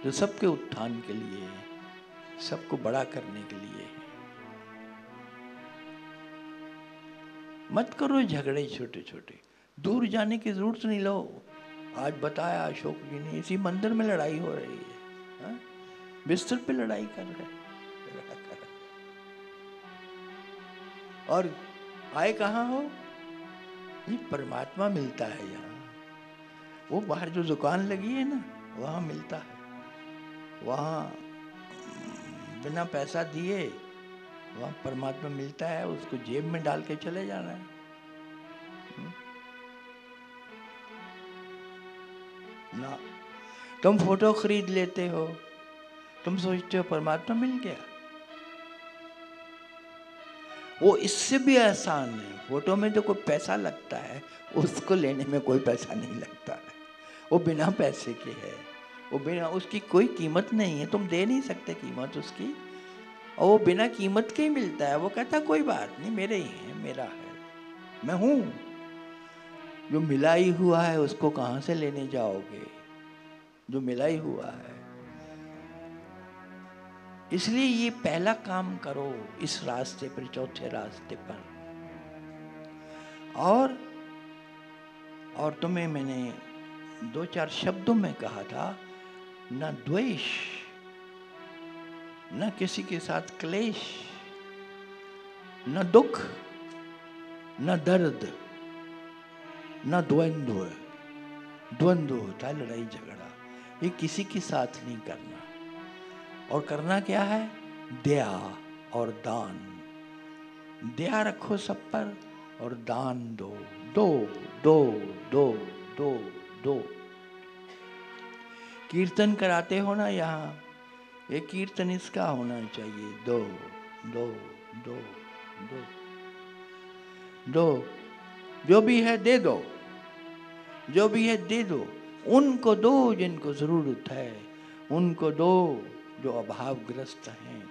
जो सबके उत्थान के लिए हैं, सबको बड़ा करने के लिए है। मत करो झगड़े छोटे छोटे, दूर जाने की जरूरत नहीं। लो, आज बताया अशोक जी ने, इसी मंदिर में लड़ाई हो रही है, हा? बिस्तर पे लड़ाई कर रहे, और आए कहाँ हो? ये परमात्मा मिलता है यहाँ। वो बाहर जो दुकान लगी है ना, वहाँ मिलता है। वहाँ बिना पैसा दिए वहाँ परमात्मा मिलता है, उसको जेब में डाल के चले जाना है। ना, तुम फोटो खरीद लेते हो, तुम सोचते हो परमात्मा मिल गया। वो इससे भी आसान है। फोटो में तो कोई पैसा लगता है, उसको लेने में कोई पैसा नहीं लगता है। वो बिना पैसे के है, वो बिना, उसकी कोई कीमत नहीं है, तुम दे नहीं सकते कीमत उसकी, और वो बिना कीमत के ही मिलता है। वो कहता कोई बात नहीं, मेरे ही है, मेरा है, मैं हूं। जो मिला ही हुआ है उसको कहां से लेने जाओगे? जो मिला ही हुआ है। इसलिए ये पहला काम करो इस रास्ते पर, चौथे रास्ते पर। और तुम्हें मैंने 2-4 शब्दों में कहा था, न द्वेष, न किसी के साथ क्लेश, न दुख, न दर्द, न द्वंद्व। द्वंद्व होता है लड़ाई झगड़ा, ये किसी के साथ नहीं करना। और करना क्या है? दया और दान। दया रखो सब पर, और दान दो, दो दो दो दो दो। कीर्तन कराते हो ना यहाँ, ये कीर्तन इसका होना चाहिए, दो दो दो दो दो। जो भी है दे दो, जो भी है दे दो। उनको दो जिनको जरूरत है, उनको दो जो अभावग्रस्त हैं।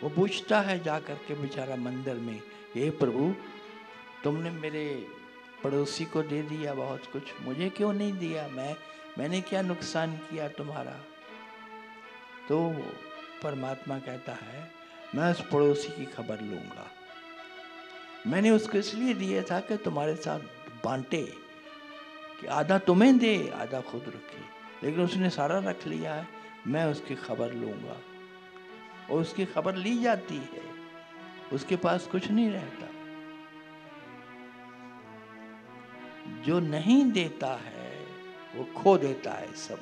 वो पूछता है जाकर के बेचारा मंदिर में, हे प्रभु, तुमने मेरे पड़ोसी को दे दिया बहुत कुछ, मुझे क्यों नहीं दिया? मैंने क्या नुकसान किया तुम्हारा? तो परमात्मा कहता है, मैं उस पड़ोसी की खबर लूंगा। मैंने उसको इसलिए दिया था कि तुम्हारे साथ बांटे, कि आधा तुम्हें दे, आधा खुद रखे, लेकिन उसने सारा रख लिया है, मैं उसकी खबर लूंगा। और उसकी खबर ली जाती है, उसके पास कुछ नहीं रहता। जो नहीं देता है वो खो देता है सब,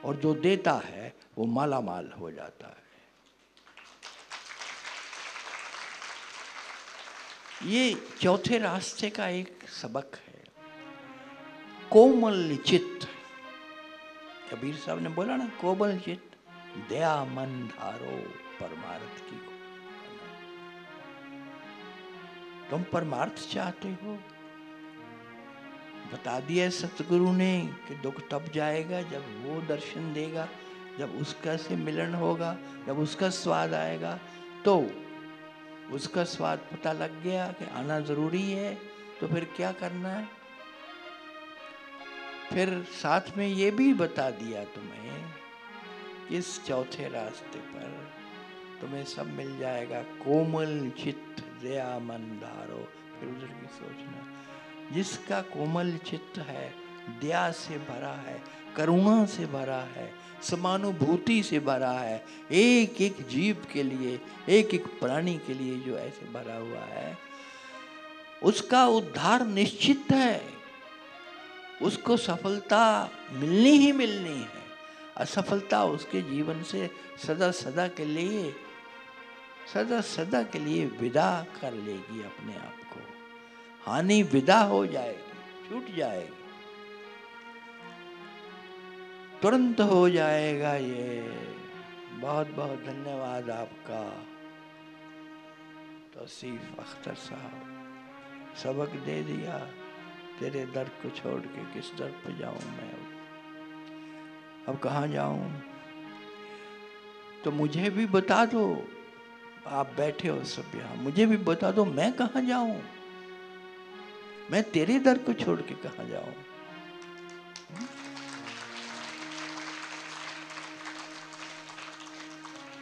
और जो देता है वो माला माल हो जाता है। ये चौथे रास्ते का एक सबक है। कोमल चित्त, कबीर साहब ने बोला ना, कोमल चित्त दया मन धारो परमार्थ की। तुम परमार्थ चाहते हो, बता दिया सतगुरु ने कि दुख तब जाएगा जब वो दर्शन देगा, जब उसका से मिलन होगा, जब उसका स्वाद आएगा। तो उसका स्वाद पता लग गया कि आना जरूरी है, तो फिर क्या करना है। फिर साथ में ये भी बता दिया तुम्हें कि इस चौथे रास्ते पर तुम्हें सब मिल जाएगा। कोमल चित्त दया मन धारो, फिर उधर की सोचना। जिसका कोमल चित्त है, दया से भरा है, करुणा से भरा है, समानुभूति से भरा है, एक एक जीव के लिए, एक एक प्राणी के लिए जो ऐसे भरा हुआ है, उसका उद्धार निश्चित है। उसको सफलता मिलनी ही मिलनी है। असफलता उसके जीवन से सदा सदा के लिए, सदा सदा के लिए विदा कर लेगी अपने आप को। हानि विदा हो जाएगी, छूट जाएगी, तुरंत हो जाएगा ये। बहुत बहुत धन्यवाद आपका तौसीफ अख्तर साहब, सबक दे दिया। तेरे दर को छोड़ के किस दर पे जाऊं मैं, अब कहाँ जाऊं। तो मुझे भी बता दो, आप बैठे हो सब यहाँ, मुझे भी बता दो मैं कहाँ जाऊं, मैं तेरे दर को छोड़ के कहाँ जाऊं।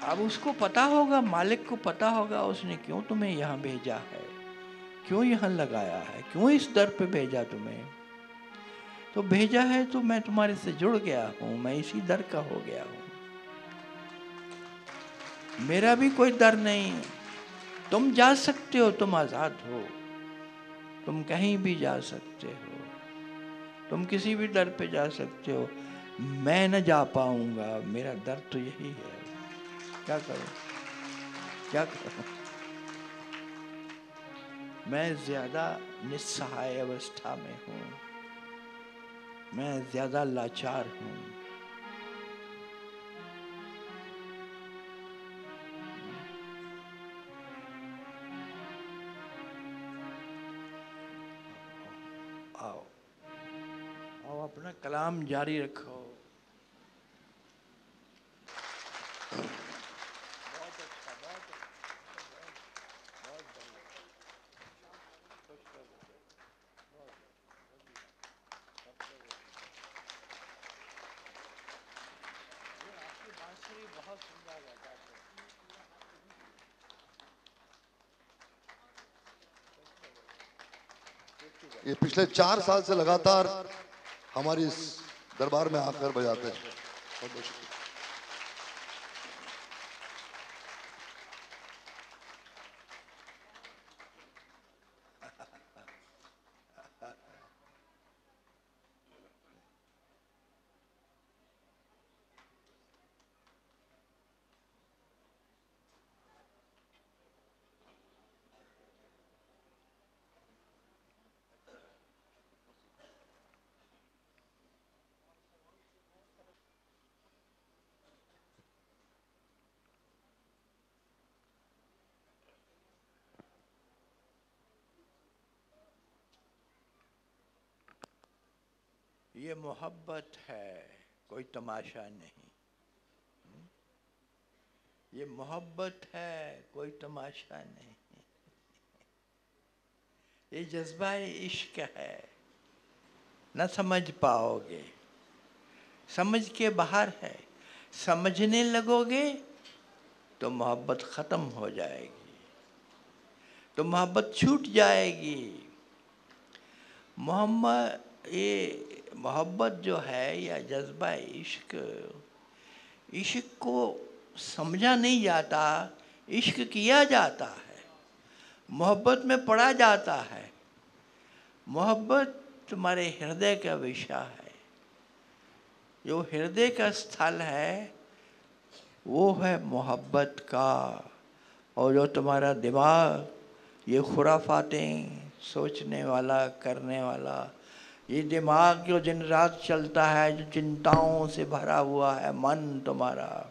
अब उसको पता होगा, मालिक को पता होगा उसने क्यों तुम्हें यहाँ भेजा है, क्यों यहाँ लगाया है, क्यों इस दर पे भेजा तुम्हें। तो भेजा है तो मैं तुम्हारे से जुड़ गया हूं, मैं इसी दर का हो गया हूं। मेरा भी कोई दर नहीं। तुम जा सकते हो, तुम आजाद हो, तुम कहीं भी जा सकते हो, तुम किसी भी दर पे जा सकते हो। मैं न जा पाऊंगा, मेरा दर तो यही है। क्या करूं, क्या करूं। मैं ज्यादा निस्सहाय अवस्था में हूं, मैं ज्यादा लाचार हूं। आओ आओ, अपना कलाम जारी रखो। ये पिछले 4 साल से लगातार हमारी इस दरबार में आकर बजाते हैं। बहुत बहुत शुक्रिया। ये मोहब्बत है, कोई तमाशा नहीं। ये मोहब्बत है, कोई तमाशा नहीं। ये जज्बा इश्क है, न समझ पाओगे, समझ के बाहर है। समझने लगोगे तो मोहब्बत खत्म हो जाएगी, तो मोहब्बत छूट जाएगी। मोहब्बत ये मोहब्बत जो है या जज्बा इश्क, इश्क को समझा नहीं जाता, इश्क किया जाता है, मोहब्बत में पढ़ा जाता है। मोहब्बत तुम्हारे हृदय का विषय है, जो हृदय का स्थल है वो है मोहब्बत का। और जो तुम्हारा दिमाग ये खुराफातें सोचने वाला करने वाला, ये दिमाग जो दिन रात चलता है, जो चिंताओं से भरा हुआ है मन तुम्हारा,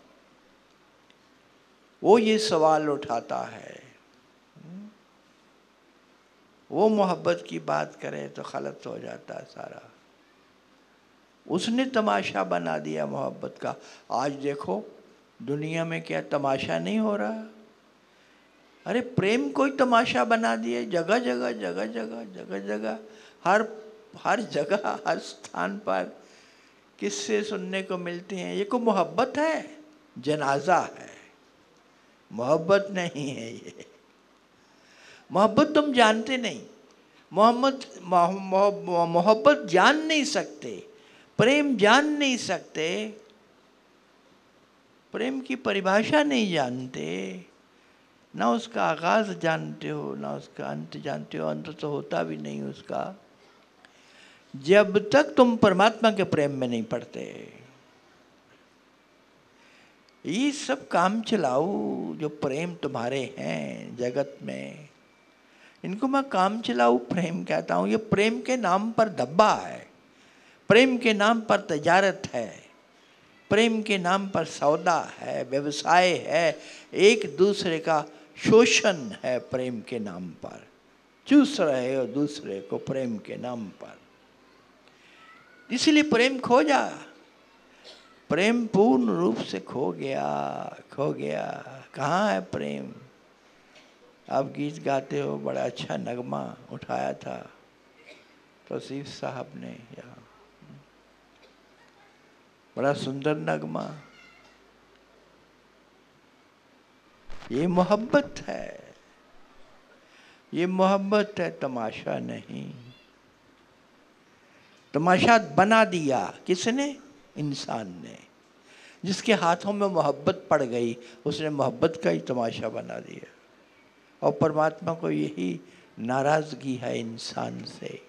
वो ये सवाल उठाता है। वो मोहब्बत की बात करे तो गलत हो जाता है सारा। उसने तमाशा बना दिया मोहब्बत का। आज देखो दुनिया में क्या तमाशा नहीं हो रहा। अरे प्रेम को ही तमाशा बना दिए, जगह जगह जगह जगह जगह जगह, हर जगह हर स्थान पर किस्से सुनने को मिलते हैं। ये को मोहब्बत है? जनाजा है, मोहब्बत नहीं है। ये मोहब्बत तुम जानते नहीं, मोहब्बत जान नहीं सकते, प्रेम जान नहीं सकते, प्रेम की परिभाषा नहीं जानते, ना उसका आगाज जानते हो ना उसका अंत जानते हो। अंत तो होता भी नहीं उसका, जब तक तुम परमात्मा के प्रेम में नहीं पड़ते। ये सब काम चलाओ जो प्रेम तुम्हारे हैं जगत में, इनको मैं काम चलाऊ प्रेम कहता हूँ। ये प्रेम के नाम पर धब्बा है, प्रेम के नाम पर तजारत है, प्रेम के नाम पर सौदा है, व्यवसाय है, एक दूसरे का शोषण है। प्रेम के नाम पर चूस रहे हो दूसरे को प्रेम के नाम पर, इसलिए प्रेम खो जा। प्रेम पूर्ण रूप से खो गया, खो गया। कहाँ है प्रेम? आप गीत गाते हो, बड़ा अच्छा नगमा उठाया था तौसीफ साहब ने यहाँ, बड़ा सुंदर नगमा। ये मोहब्बत है, ये मोहब्बत है, तमाशा नहीं। तमाशा बना दिया किसने? इंसान ने। जिसके हाथों में मोहब्बत पड़ गई उसने मोहब्बत का ही तमाशा बना दिया। और परमात्मा को यही नाराजगी है इंसान से,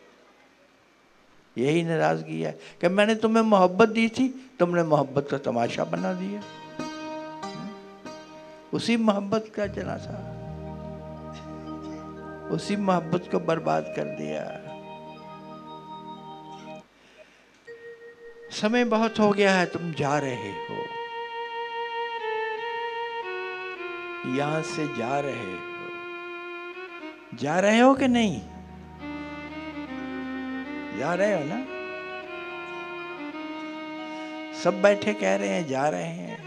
यही नाराजगी है कि मैंने तुम्हें मोहब्बत दी थी, तुमने मोहब्बत का तमाशा बना दिया। उसी मोहब्बत का जनाजा, उसी मोहब्बत को बर्बाद कर दिया। समय बहुत हो गया है, तुम जा रहे हो, यहां से जा रहे हो। जा रहे हो कि नहीं? जा रहे हो ना? सब बैठे कह रहे हैं जा रहे हैं,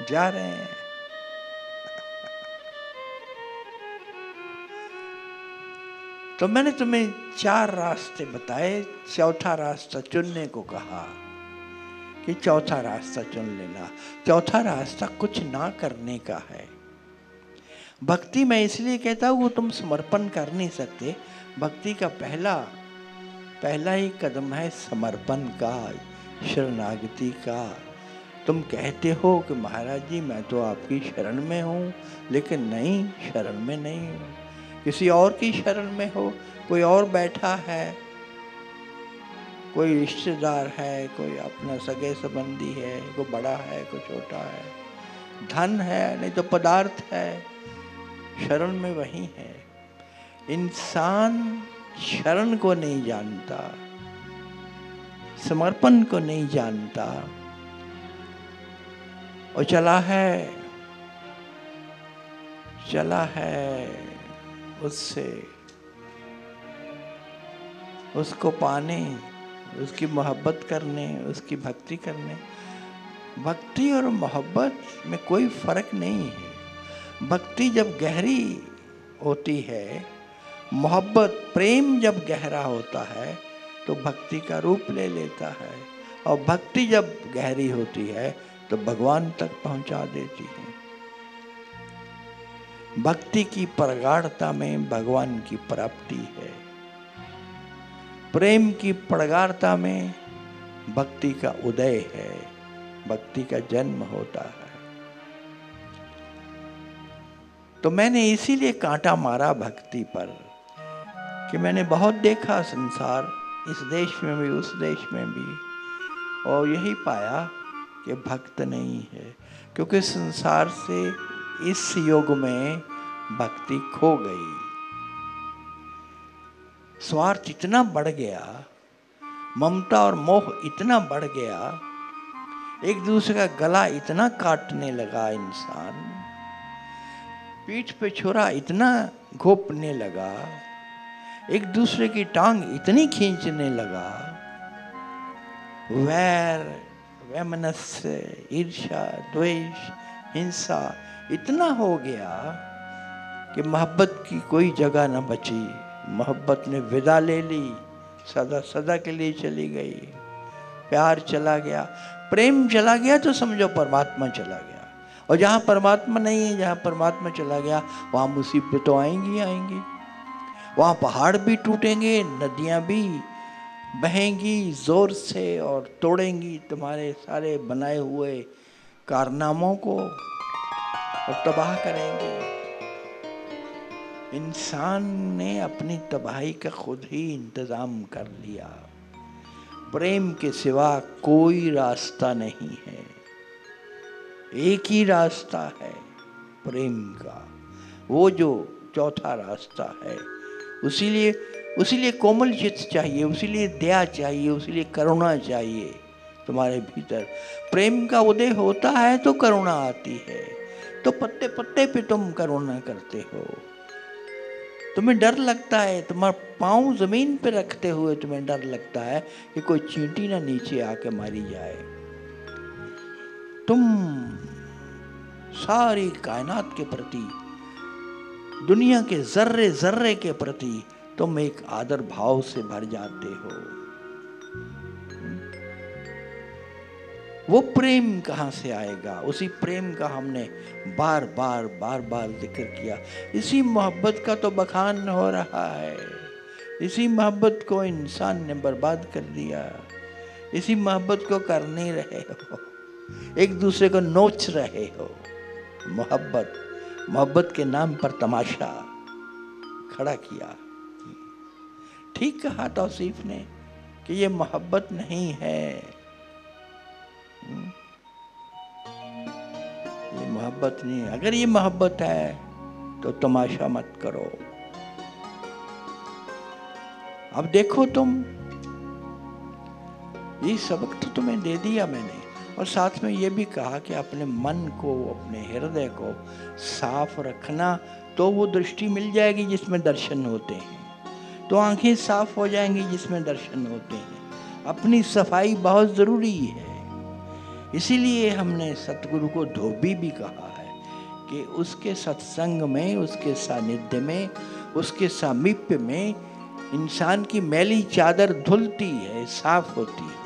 जा रहे हैं। तो मैंने तुम्हें 4 रास्ते बताए, चौथा रास्ता चुनने को कहा कि चौथा रास्ता चुन लेना। चौथा रास्ता कुछ ना करने का है। भक्ति मैं इसलिए कहता हूँ, वो तुम समर्पण कर नहीं सकते। भक्ति का पहला ही कदम है समर्पण का, शरणागति का। तुम कहते हो कि महाराज जी मैं तो आपकी शरण में हूँ, लेकिन नहीं, शरण में नहीं हूँ, किसी और की शरण में हो। कोई और बैठा है, कोई रिश्तेदार है, कोई अपना सगे संबंधी है, कोई बड़ा है कोई छोटा है, धन है नहीं तो पदार्थ है, शरण में वही है। इंसान शरण को नहीं जानता, समर्पण को नहीं जानता, और चला है उससे, उसको पाने, उसकी मोहब्बत करने, उसकी भक्ति करने। भक्ति और मोहब्बत में कोई फर्क नहीं है। भक्ति जब गहरी होती है, मोहब्बत प्रेम जब गहरा होता है तो भक्ति का रूप ले लेता है, और भक्ति जब गहरी होती है तो भगवान तक पहुंचा देती है। भक्ति की प्रगाढ़ता में भगवान की प्राप्ति है। प्रेम की प्रगाढ़ता में भक्ति का उदय है, भक्ति का जन्म होता है। तो मैंने इसीलिए कांटा मारा भक्ति पर कि मैंने बहुत देखा संसार, इस देश में भी उस देश में भी, और यही पाया कि भक्त नहीं है, क्योंकि संसार से इस युग में भक्ति खो गई। स्वार्थ इतना बढ़ गया, ममता और मोह इतना बढ़ गया, एक दूसरे का गला इतना काटने लगा इंसान, पीठ पे छुरा इतना घोंपने लगा, एक दूसरे की टांग इतनी खींचने लगा, वैर, वैमनस्य, ईर्ष्या, द्वेष, हिंसा इतना हो गया कि मोहब्बत की कोई जगह न बची। मोहब्बत ने विदा ले ली, सदा सदा के लिए चली गई। प्यार चला गया, प्रेम चला गया तो समझो परमात्मा चला गया। और जहाँ परमात्मा नहीं है, जहाँ परमात्मा चला गया, वहाँ मुसीबत तो आएंगी आएंगी, वहाँ पहाड़ भी टूटेंगे, नदियाँ भी बहेंगी जोर से और तोड़ेंगी तुम्हारे सारे बनाए हुए कारनामों को और तबाह करेंगे। इंसान ने अपनी तबाही का खुद ही इंतजाम कर लिया। प्रेम के सिवा कोई रास्ता नहीं है, एक ही रास्ता है प्रेम का, वो जो चौथा रास्ता है। उसीलिए कोमल चित्त चाहिए, उसीलिए दया चाहिए, उसीलिए करुणा चाहिए तुम्हारे भीतर। प्रेम का उदय होता है तो करुणा आती है। तो पत्ते पत्ते पे तुम करुणा करते हो, तुम्हें डर लगता है, तुम्हारा पाँव जमीन पे रखते हुए तुम्हें डर लगता है कि कोई चींटी ना नीचे आके मारी जाए। तुम सारी कायनात के प्रति, दुनिया के जर्रे जर्रे के प्रति तुम एक आदर भाव से भर जाते हो। वो प्रेम कहाँ से आएगा? उसी प्रेम का हमने बार बार जिक्र किया। इसी मोहब्बत का तो बखान हो रहा है, इसी मोहब्बत को इंसान ने बर्बाद कर दिया, इसी मोहब्बत को कर नहीं रहे हो, एक दूसरे को नोच रहे हो। मोहब्बत के नाम पर तमाशा खड़ा किया। ठीक कहा तौसीफ ने कि ये मोहब्बत नहीं है, ये मोहब्बत नहीं है। अगर ये मोहब्बत है तो तमाशा मत करो। अब देखो तुम, ये सबक तो तुम्हें दे दिया मैंने, और साथ में ये भी कहा कि अपने मन को, अपने हृदय को साफ रखना, तो वो दृष्टि मिल जाएगी जिसमें दर्शन होते हैं, तो आंखें साफ हो जाएंगी जिसमें दर्शन होते हैं। अपनी सफाई बहुत ज़रूरी है। इसीलिए हमने सतगुरु को धोबी भी कहा है कि उसके सत्संग में, उसके सानिध्य में, उसके सामीप्य में इंसान की मैली चादर धुलती है, साफ होती है।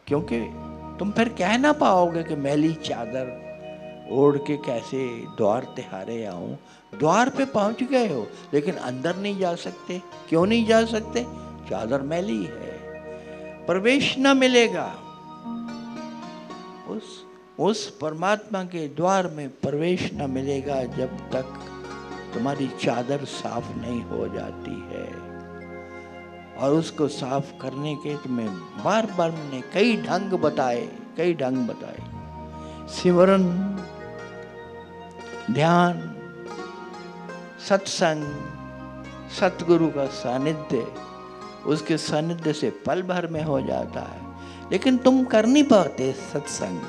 क्योंकि तुम फिर कह ना पाओगे कि मैली चादर ओढ़ के कैसे द्वार तिहारे आऊं। द्वार पे पहुंच गए हो लेकिन अंदर नहीं जा सकते। क्यों नहीं जा सकते? चादर मैली है, प्रवेश न मिलेगा। उस परमात्मा के द्वार में प्रवेश न मिलेगा जब तक तुम्हारी चादर साफ नहीं हो जाती है। और उसको साफ करने के तुम्हें बार बार मैंने कई ढंग बताए। सिमरन, ध्यान, सत्संग, सतगुरु का सानिध्य, उसके सानिध्य से पल भर में हो जाता है। लेकिन तुम कर नहीं पाते सत्संग,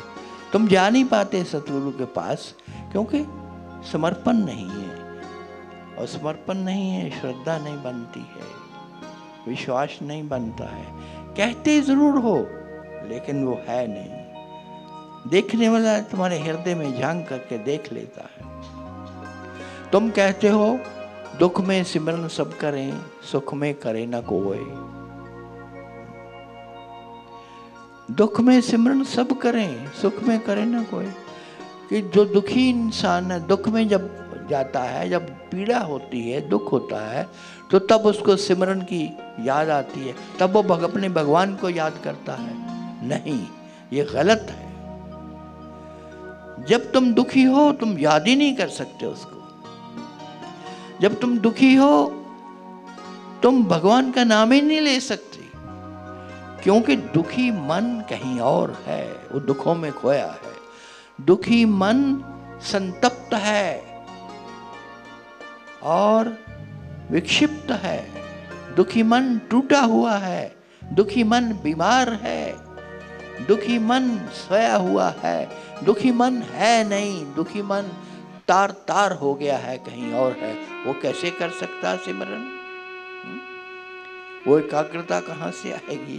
तुम जा नहीं पाते सतगुरु के पास, क्योंकि समर्पण नहीं है। और समर्पण नहीं है, श्रद्धा नहीं बनती है, विश्वास नहीं बनता है। कहते जरूर हो लेकिन वो है नहीं। देखने वाला तुम्हारे हृदय में झांक करके देख लेता है। तुम कहते हो दुख में सिमरन सब करें, सुख में करे ना कोई। दुख में सिमरन सब करें, सुख में करे ना कोई। कि जो दुखी इंसान है, दुख में जब जाता है, जब पीड़ा होती है, दुख होता है, तो तब उसको सिमरन की याद आती है, तब वो अपने भगवान को याद करता है। नहीं, ये गलत है। जब तुम दुखी हो तुम याद ही नहीं कर सकते उसको। जब तुम दुखी हो तुम भगवान का नाम ही नहीं ले सकते, क्योंकि दुखी मन कहीं और है, वो दुखों में खोया है। दुखी मन संतप्त है और विक्षिप्त है। दुखी मन टूटा हुआ है, दुखी मन बीमार है, दुखी मन सोया हुआ है, दुखी मन है नहीं, दुखी मन तार तार हो गया है, कहीं और है। वो कैसे कर सकता सिमरन? वो एकाग्रता कहाँ से आएगी?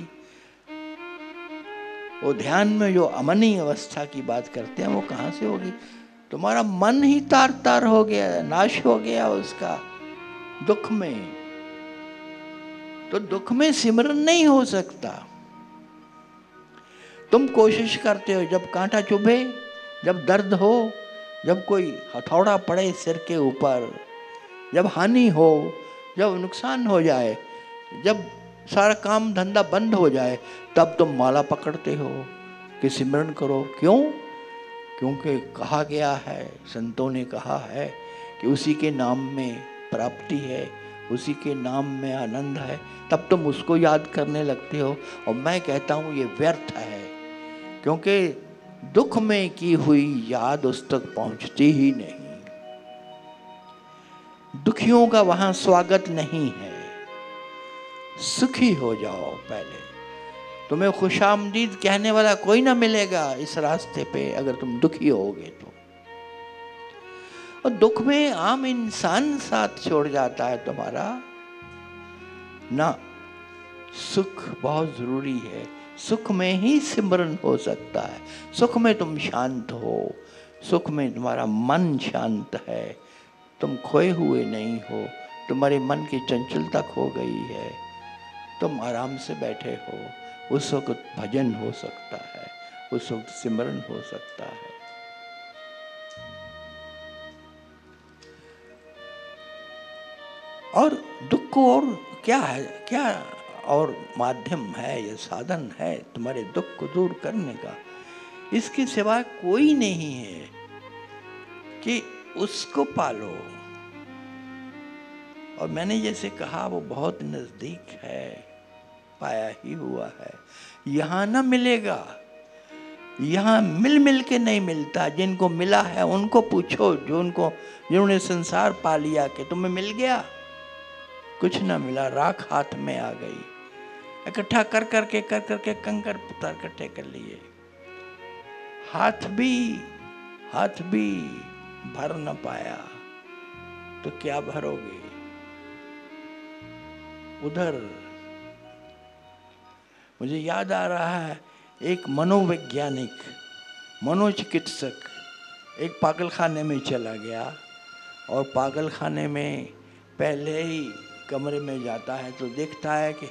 वो ध्यान में जो अमनी अवस्था की बात करते हैं वो कहाँ से होगी? तुम्हारा मन ही तार तार हो गया, नाश हो गया उसका दुख में। तो दुख में सिमरन नहीं हो सकता। तुम कोशिश करते हो, जब कांटा चुभे, जब दर्द हो, जब कोई हथौड़ा पड़े सिर के ऊपर, जब हानि हो, जब नुकसान हो जाए, जब सारा काम धंधा बंद हो जाए, तब तुम माला पकड़ते हो कि सिमरन करो। क्यों? क्योंकि कहा गया है, संतों ने कहा है कि उसी के नाम में प्राप्ति है, उसी के नाम में आनंद है। तब तुम उसको याद करने लगते हो। और मैं कहता हूँ ये व्यर्थ है, क्योंकि दुख में की हुई याद उस तक पहुंचती ही नहीं। दुखियों का वहां स्वागत नहीं है। सुखी हो जाओ पहले। तुम्हें खुशामदीद कहने वाला कोई ना मिलेगा इस रास्ते पे अगर तुम दुखी होगे तो। और दुख में आम इंसान साथ छोड़ जाता है तुम्हारा ना। सुख बहुत जरूरी है। सुख में ही सिमरन हो सकता है। सुख में तुम शांत हो, सुख में तुम्हारा मन शांत है, तुम खोए हुए नहीं हो, तुम्हारे मन की चंचलता खो गई है, तुम आराम से बैठे हो। उस वक्त भजन हो सकता है, उस वक्त सिमरन हो सकता है। और दुख को और क्या है, क्या और माध्यम है, ये साधन है तुम्हारे दुख को दूर करने का। इसके सिवा कोई नहीं है कि उसको पालो। और मैंने जैसे कहा वो बहुत नजदीक है, पाया ही हुआ है। यहाँ ना मिलेगा, यहाँ मिल मिल के नहीं मिलता। जिनको मिला है उनको पूछो, जिन्होंने संसार पा लिया कि तुम्हें मिल गया। कुछ ना मिला, राख हाथ में आ गई। इकट्ठा कर करके कंकर पुतार इकट्ठे कर लिए। हाथ भी भर न पाया तो क्या भरोगे? उधर मुझे याद आ रहा है, एक मनोवैज्ञानिक, मनोचिकित्सक एक पागलखाने में चला गया। और पागलखाने में पहले ही कमरे में जाता है तो देखता है कि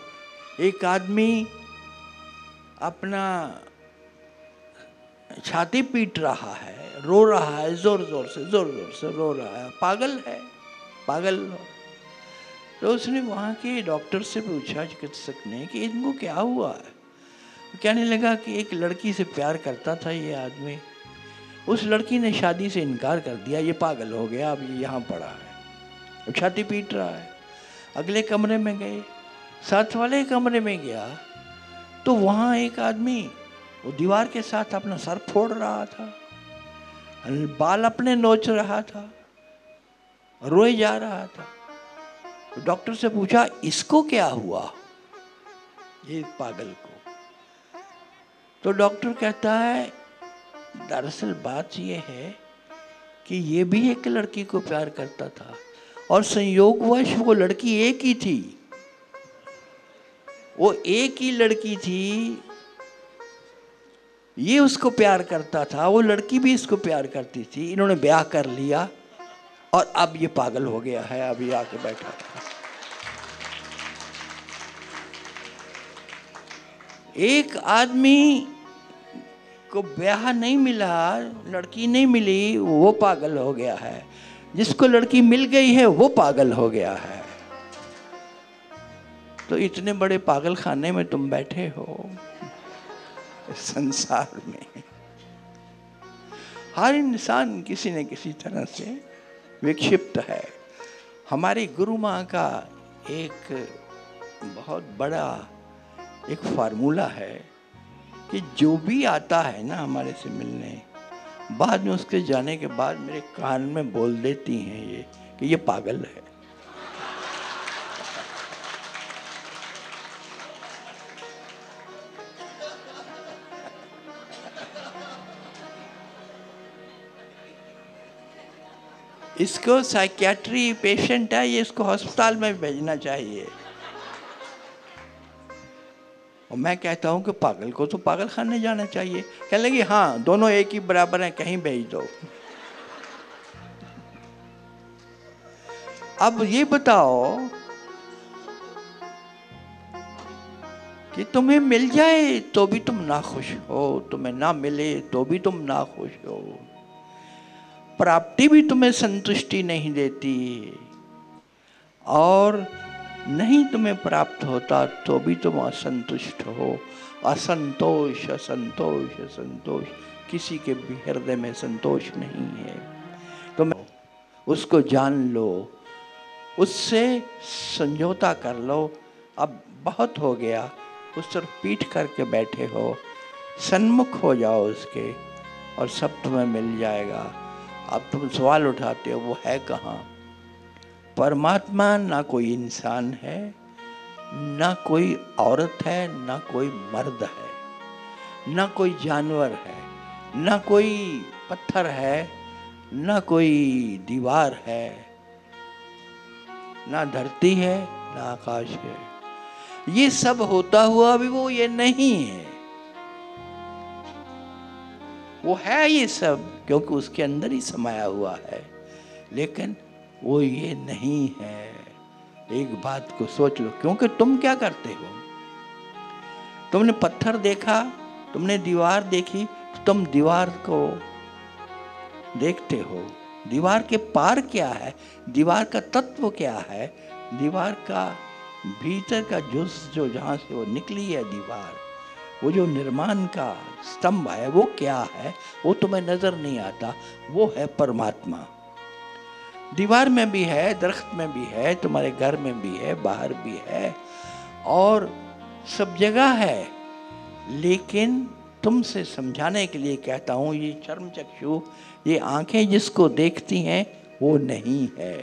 एक आदमी अपना छाती पीट रहा है, रो रहा है, जोर जोर से रो रहा है, पागल है, पागल। तो उसने वहाँ के डॉक्टर से पूछा, चिकित्सक ने, कि इनको क्या हुआ है? कहने लगा कि एक लड़की से प्यार करता था ये आदमी, उस लड़की ने शादी से इनकार कर दिया, ये पागल हो गया, अब ये यहाँ पड़ा है, छाती पीट रहा है। अगले कमरे में गए, साथ वाले कमरे में गया तो वहाँ एक आदमी वो दीवार के साथ अपना सर फोड़ रहा था, बाल अपने नोच रहा था, रोए जा रहा था। तो डॉक्टर से पूछा, इसको क्या हुआ, ये पागल को? तो डॉक्टर कहता है, दरअसल बात ये है कि ये भी एक लड़की को प्यार करता था और संयोगवश वो लड़की एक ही थी, वो एक ही लड़की थी। ये उसको प्यार करता था, वो लड़की भी इसको प्यार करती थी, इन्होंने ब्याह कर लिया और अब ये पागल हो गया है, अभी आके बैठा था। एक आदमी को ब्याह नहीं मिला, लड़की नहीं मिली, वो पागल हो गया है। जिसको लड़की मिल गई है वो पागल हो गया है। तो इतने बड़े पागल खाने में तुम बैठे हो संसार में। हर इंसान किसी न किसी तरह से विक्षिप्त है। हमारी गुरु माँ का एक बहुत बड़ा एक फार्मूला है कि जो भी आता है ना हमारे से मिलने, बाद में उसके जाने के बाद मेरे कान में बोल देती हैं ये कि ये पागल है। इसको साइकियाट्री पेशेंट है, ये इसको अस्पताल में भेजना चाहिए। और मैं कहता हूं कि पागल को तो पागल खाने जाना चाहिए। कहने लगी हाँ दोनों एक ही बराबर हैं, कहीं भेज दो। अब ये बताओ कि तुम्हें मिल जाए तो भी तुम ना खुश हो, तुम्हें ना मिले तो भी तुम ना खुश हो, प्राप्ति भी तुम्हें संतुष्टि नहीं देती, और नहीं तुम्हें प्राप्त होता तो भी तुम असंतुष्ट हो। असंतोष असंतोष असंतोष, किसी के भी हृदय में संतोष नहीं है। तुम उसको जान लो, उससे समझौता कर लो। अब बहुत हो गया, उस तरफ पीठ करके बैठे हो, सन्मुख हो जाओ उसके और सब तुम्हें मिल जाएगा। अब तुम सवाल उठाते हो वो है कहाँ? परमात्मा ना कोई इंसान है, ना कोई औरत है, ना कोई मर्द है, ना कोई जानवर है, ना कोई पत्थर है, ना कोई दीवार है, ना धरती है, ना आकाश है। ये सब होता हुआ भी वो ये नहीं है। वो है ये सब क्योंकि उसके अंदर ही समाया हुआ है, लेकिन वो ये नहीं है। एक बात को सोच लो, क्योंकि तुम क्या करते हो? तुमने पत्थर देखा, तुमने दीवार देखी, तो तुम दीवार को देखते हो। दीवार के पार क्या है? दीवार का तत्व क्या है? दीवार का भीतर का जो जहाँ से वो निकली है दीवार, वो जो निर्माण का स्तंभ है वो क्या है? वो तुम्हें नजर नहीं आता। वो है परमात्मा। दीवार में भी है, दरख्त में भी है, तुम्हारे घर में भी है, बाहर भी है, और सब जगह है। लेकिन तुमसे समझाने के लिए कहता हूँ, ये चर्म चक्षु, ये आंखें जिसको देखती हैं वो नहीं है।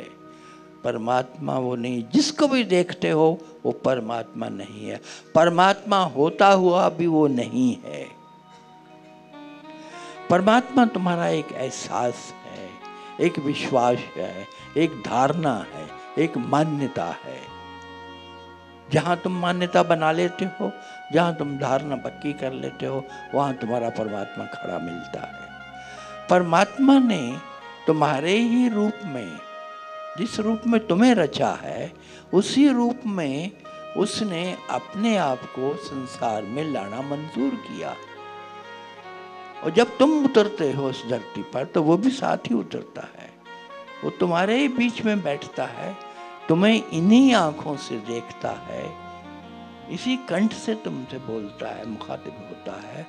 परमात्मा वो नहीं। जिसको भी देखते हो वो परमात्मा नहीं है। परमात्मा होता हुआ भी वो नहीं है। परमात्मा तुम्हारा एक एहसास है, एक विश्वास है, एक धारणा है, एक मान्यता है। जहाँ तुम मान्यता बना लेते हो, जहाँ तुम धारणा पक्की कर लेते हो, वहाँ तुम्हारा परमात्मा खड़ा मिलता है। परमात्मा ने तुम्हारे ही रूप में, जिस रूप में तुम्हें रचा है, उसी रूप में उसने अपने आप को संसार में लाना मंजूर किया। और जब तुम उतरते हो उस धरती पर तो वो भी साथ ही उतरता है। वो तुम्हारे ही बीच में बैठता है, तुम्हें इन्हीं आंखों से देखता है, इसी कंठ से तुमसे बोलता है, मुखातिब होता है।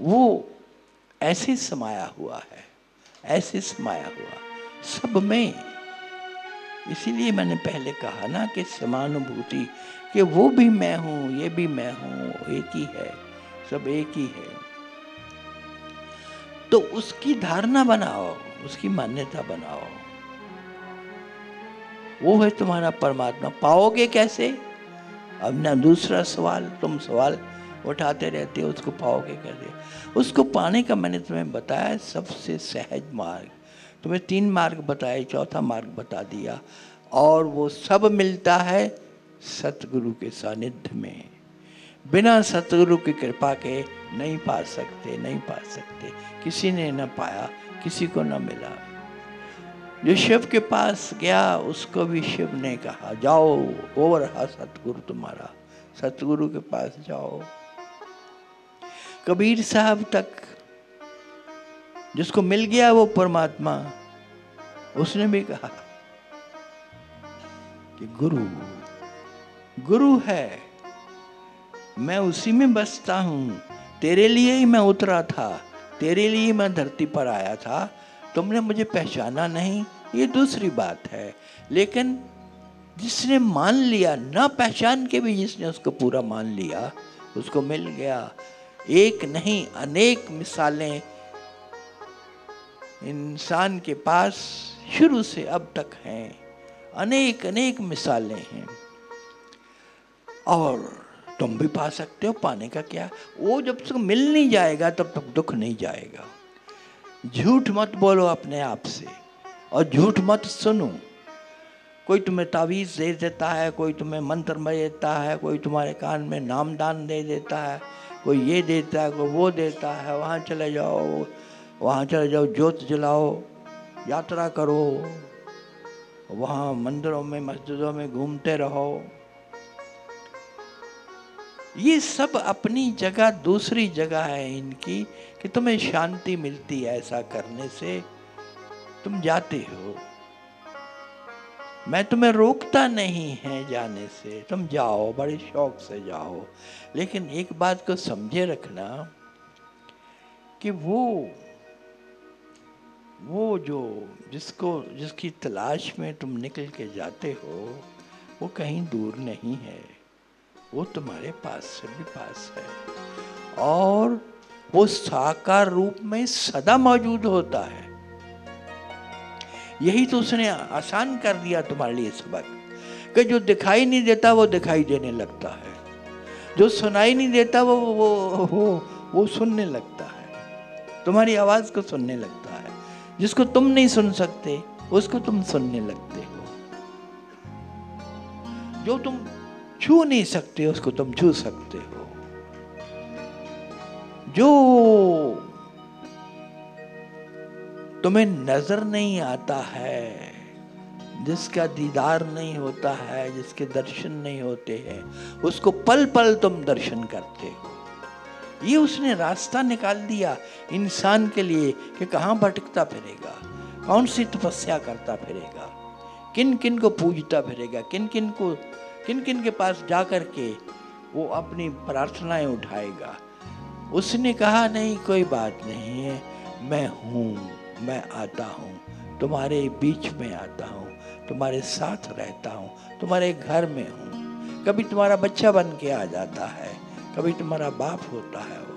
वो ऐसे समाया हुआ है, ऐसे समाया हुआ सब में। इसीलिए मैंने पहले कहा ना कि समानुभूति, कि वो भी मैं हूँ, ये भी मैं हूँ, एक ही है, सब एक ही है। तो उसकी धारणा बनाओ, उसकी मान्यता बनाओ। वो है तुम्हारा परमात्मा। पाओगे कैसे? अब ना दूसरा सवाल, तुम सवाल उठाते रहते हो, उसको पाओगे कैसे? उसको पाने का मैंने तुम्हें बताया सबसे सहज मार्ग। तुम्हें 3 मार्ग बताए, चौथा मार्ग बता दिया। और वो सब मिलता है सतगुरु के सानिध्य में। बिना सतगुरु की कृपा के नहीं पा सकते, नहीं पा सकते। किसी ने न पाया, किसी को न मिला। जो शिव के पास गया उसको भी शिव ने कहा जाओ, वो रहा सतगुरु तुम्हारा, सतगुरु के पास जाओ। कबीर साहब तक जिसको मिल गया वो परमात्मा, उसने भी कहा कि गुरु गुरु है, मैं उसी में बसता हूं, तेरे लिए ही मैं उतरा था, तेरे लिए मैं धरती पर आया था, तुमने मुझे पहचाना नहीं, ये दूसरी बात है। लेकिन जिसने मान लिया, ना पहचान के भी जिसने उसको पूरा मान लिया, उसको मिल गया। एक नहीं अनेक मिसालें इंसान के पास शुरू से अब तक हैं, अनेक अनेक मिसालें हैं। और तुम भी पा सकते हो, पाने का क्या, वो जब तक मिल नहीं जाएगा तब तक दुख नहीं जाएगा। झूठ मत बोलो अपने आप से, और झूठ मत सुनो। कोई तुम्हें तावीज़ दे देता है, कोई तुम्हें मंत्र दे देता है, कोई तुम्हारे कान में नामदान दे देता है, कोई ये देता है, कोई वो देता है, वहाँ चले जाओ, वहाँ चले जाओ, ज्योत जलाओ, यात्रा करो, वहाँ मंदिरों में मस्जिदों में घूमते रहो। ये सब अपनी जगह दूसरी जगह है इनकी, कि तुम्हें शांति मिलती है ऐसा करने से, तुम जाते हो। मैं तुम्हें रोकता नहीं है जाने से, तुम जाओ, बड़े शौक से जाओ। लेकिन एक बात को समझे रखना कि वो जो जिसकी तलाश में तुम निकल के जाते हो, वो कहीं दूर नहीं है, वो तुम्हारे पास से भी पास है, और वो साकार रूप में सदा मौजूद होता है। यही तो उसने आसान कर दिया तुम्हारे लिए सबक, कि जो दिखाई नहीं देता वो दिखाई देने लगता है, जो सुनाई नहीं देता वो सुनने लगता है, तुम्हारी आवाज को सुनने लगता है। जिसको तुम नहीं सुन सकते उसको तुम सुनने लगते हो, जो तुम छू नहीं सकते उसको तुम छू सकते हो, जो तुम्हें नजर नहीं आता है, जिसका दीदार नहीं होता है, जिसके दर्शन नहीं होते हैं, उसको पल पल तुम दर्शन करते हो। ये उसने रास्ता निकाल दिया इंसान के लिए कि कहाँ भटकता फिरेगा, कौन सी तपस्या करता फिरेगा, किन किन को पूजता फिरेगा, किन किन के पास जा कर के वो अपनी प्रार्थनाएं उठाएगा। उसने कहा नहीं, कोई बात नहीं है, मैं हूँ, मैं आता हूँ, तुम्हारे बीच में आता हूँ, तुम्हारे साथ रहता हूँ, तुम्हारे घर में हूँ। कभी तुम्हारा बच्चा बन के आ जाता है, कभी तुम्हारा बाप होता है वो।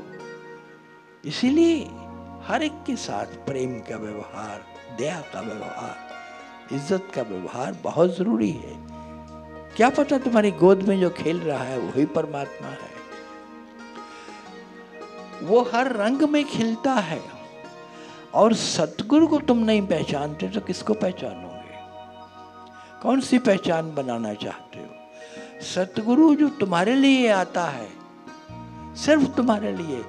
इसीलिए हर एक के साथ प्रेम का व्यवहार, दया का व्यवहार, इज्जत का व्यवहार बहुत जरूरी है। क्या पता तुम्हारी गोद में जो खेल रहा है वही परमात्मा है। वो हर रंग में खिलता है, और सतगुरु को तुम नहीं पहचानते तो किसको पहचानोगे? कौन सी पहचान बनाना चाहते हो? सतगुरु जो तुम्हारे लिए आता है, सिर्फ तुम्हारे लिए,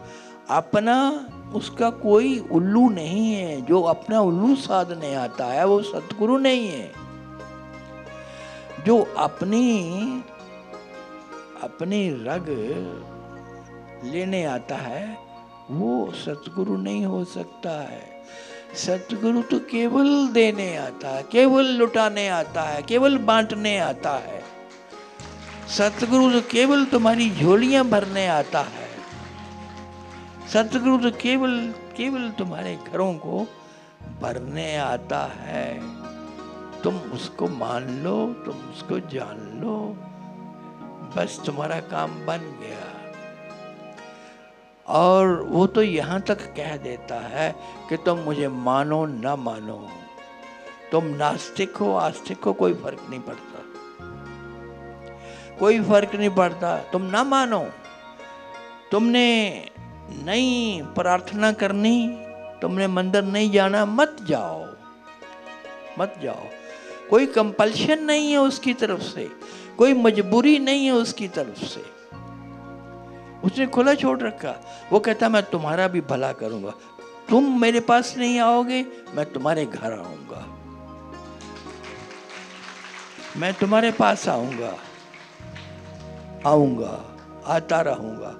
अपना उसका कोई उल्लू नहीं है। जो अपना उल्लू साधने आता है वो सतगुरु नहीं है। जो अपनी रग लेने आता है वो सतगुरु नहीं हो सकता है। सतगुरु तो केवल देने आता है, केवल लुटाने आता है, केवल बांटने आता है। सतगुरु तो केवल तुम्हारी झोलियां भरने आता है। सतगुरु तो केवल तुम्हारे घरों को भरने आता है। तुम उसको मान लो, तुम उसको जान लो, बस तुम्हारा काम बन गया। और वो तो यहाँ तक कह देता है कि तुम मुझे मानो ना मानो, तुम नास्तिक हो आस्तिक हो, कोई फर्क नहीं पड़ता, कोई फर्क नहीं पड़ता। तुम ना मानो, तुमने नहीं प्रार्थना करनी, तुमने मंदिर नहीं जाना, मत जाओ, मत जाओ। कोई कंपल्शन नहीं है उसकी तरफ से, कोई मजबूरी नहीं है उसकी तरफ से, उसने खुला छोड़ रखा। वो कहता मैं तुम्हारा भी भला करूंगा, तुम मेरे पास नहीं आओगे, मैं तुम्हारे घर आऊंगा, मैं तुम्हारे पास आऊंगा, आता रहूंगा।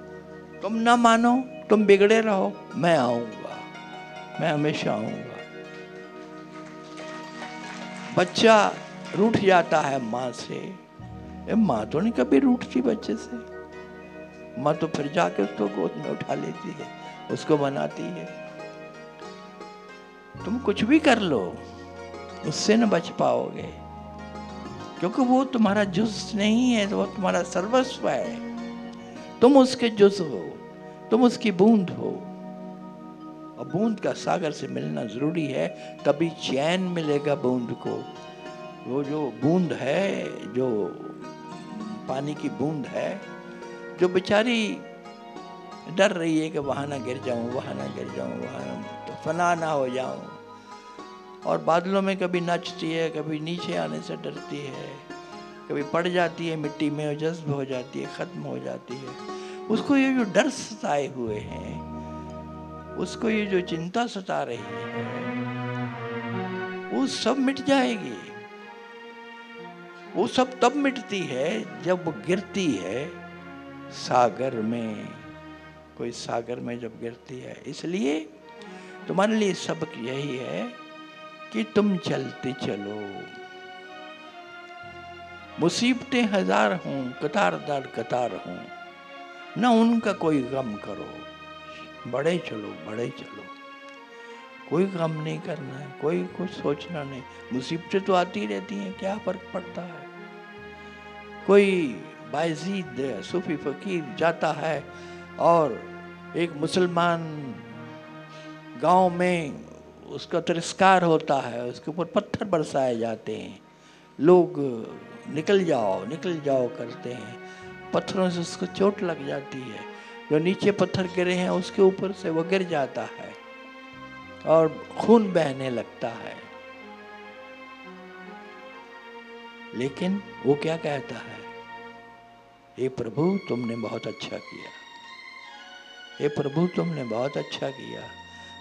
तुम ना मानो, तुम बिगड़े रहो, मैं आऊंगा, मैं हमेशा आऊंगा। बच्चा रूठ जाता है माँ से, माँ तो नहीं कभी रूठती बच्चे से। माँ तो फिर जाके उसको गोद में उठा लेती है, उसको मनाती है। तुम कुछ भी कर लो, उससे न बच पाओगे, क्योंकि वो तुम्हारा जुज नहीं है, वो तुम्हारा सर्वस्व है। तुम उसके जुज हो, तुम उसकी बूंद हो, और बूंद का सागर से मिलना जरूरी है, तभी चैन मिलेगा बूंद को। वो जो बूंद है, जो पानी की बूंद है, जो बेचारी डर रही है कि वहां ना गिर जाऊं, वहां ना गिर जाऊं, वहां तो फना ना हो जाऊं, और बादलों में कभी नाचती है, कभी नीचे आने से डरती है, कभी पड़ जाती है मिट्टी में और जज्ब हो जाती है, खत्म हो जाती है। उसको ये जो डर सताए हुए हैं, उसको ये जो चिंता सता रही है, वो सब मिट जाएगी। वो सब तब मिटती है जब वो गिरती है सागर में, कोई सागर में जब गिरती है। इसलिए तुम्हारे लिए सबक यही है कि तुम चलते चलो। मुसीबतें हजार हों, कतार दर कतार हों, न उनका कोई गम करो। बढ़े चलो, बढ़े चलो, कोई गम नहीं करना है, कोई कुछ सोचना नहीं। मुसीबतें तो आती रहती हैं, क्या फर्क पड़ता है। कोई बायजीद सूफी फकीर जाता है और एक मुसलमान गांव में उसका तिरस्कार होता है, उसके ऊपर पत्थर बरसाए जाते हैं, लोग निकल जाओ करते हैं, पत्थरों से उसको चोट लग जाती है, जो नीचे पत्थर गिरे हैं उसके ऊपर से वो गिर जाता है और खून बहने लगता है। लेकिन वो क्या कहता है, हे प्रभु तुमने बहुत अच्छा किया, हे प्रभु तुमने बहुत अच्छा किया।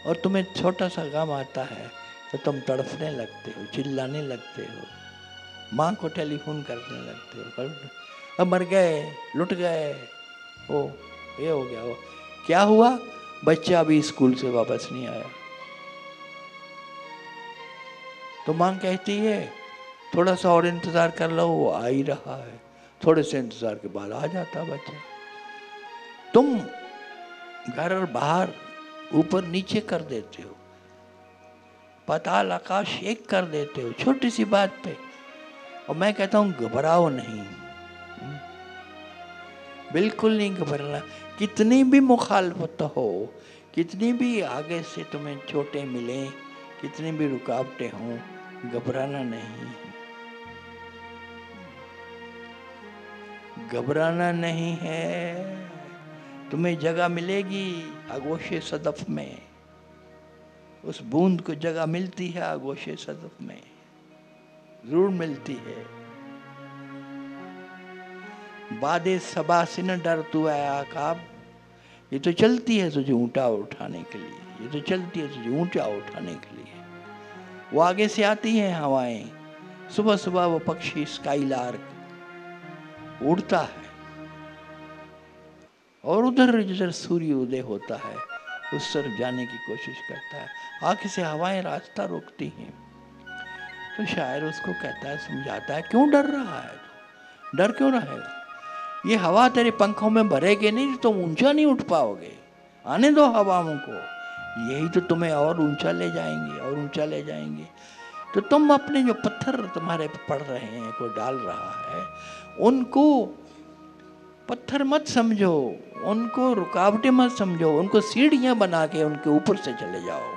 और तुम्हें छोटा सा गम आता है तो तुम तड़पने लगते हो, चिल्लाने लगते हो, माँ को टेलीफोन करने लगते हो, अब मर गए, लुट गए, ओ ये हो गया, वो क्या हुआ, बच्चा अभी स्कूल से वापस नहीं आया। तो माँ कहती है थोड़ा सा और इंतजार कर लो, वो आ ही रहा है। थोड़े से इंतजार के बाद आ जाता बच्चा। तुम घर और बाहर ऊपर नीचे कर देते हो, पाताल आकाश एक कर देते हो छोटी सी बात पे। और मैं कहता हूं घबराओ नहीं, बिल्कुल नहीं घबराना। कितनी भी मुखालफत हो, कितनी भी आगे से तुम्हें चोटें मिलें, कितनी भी रुकावटें हों, घबराना नहीं, घबराना नहीं है। तुम्हें जगह मिलेगी आगोशे सदफ में, उस बूंद को जगह मिलती है आगोशे सदफ में, जरूर मिलती है। बादे सबा से न डर तू है आकाब, ये तो चलती है तुझे ऊंटा उठाने के लिए, ये तो चलती है तुझे ऊंचा उठाने के लिए। वो आगे से आती हैं हवाएं, सुबह सुबह वो पक्षी स्काईलार्क उड़ता है और उधर जिधर सूर्य उदय होता है उस तरफ जाने की कोशिश करता है। आगे से हवाएं रास्ता रोकती हैं, तो शायर उसको कहता है, समझाता है, क्यों डर रहा है, डर क्यों रहेगा, ये हवा तेरे पंखों में भरेगी नहीं तो ऊंचा नहीं उठ पाओगे, आने दो हवाओं को, यही तो तुम्हें और ऊंचा ले जाएंगे और ऊंचा ले जाएंगे। तो तुम अपने जो पत्थर तुम्हारे पे पड़ रहे हैं, कोई डाल रहा है, उनको पत्थर मत समझो, उनको रुकावटें मत समझो, उनको सीढ़ियां बना के उनके ऊपर से चले जाओ।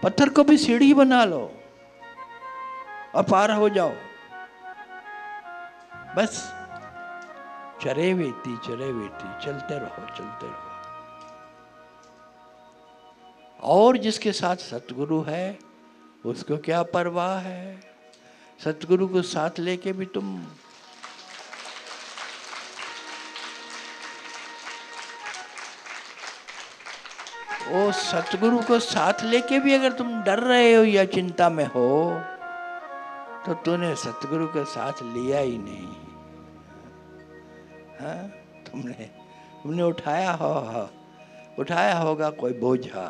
पत्थर को भी सीढ़ी बना लो और पार हो जाओ। बस चरे वेती चलते रहो, चलते रहो। और जिसके साथ सतगुरु है उसको क्या परवाह है, सतगुरु को साथ लेके भी तुम ओ सतगुरु को साथ लेके भी अगर तुम डर रहे हो या चिंता में हो तो तूने सतगुरु के साथ लिया ही नहीं। हाँ, तुमने उठाया होगा कोई बोझा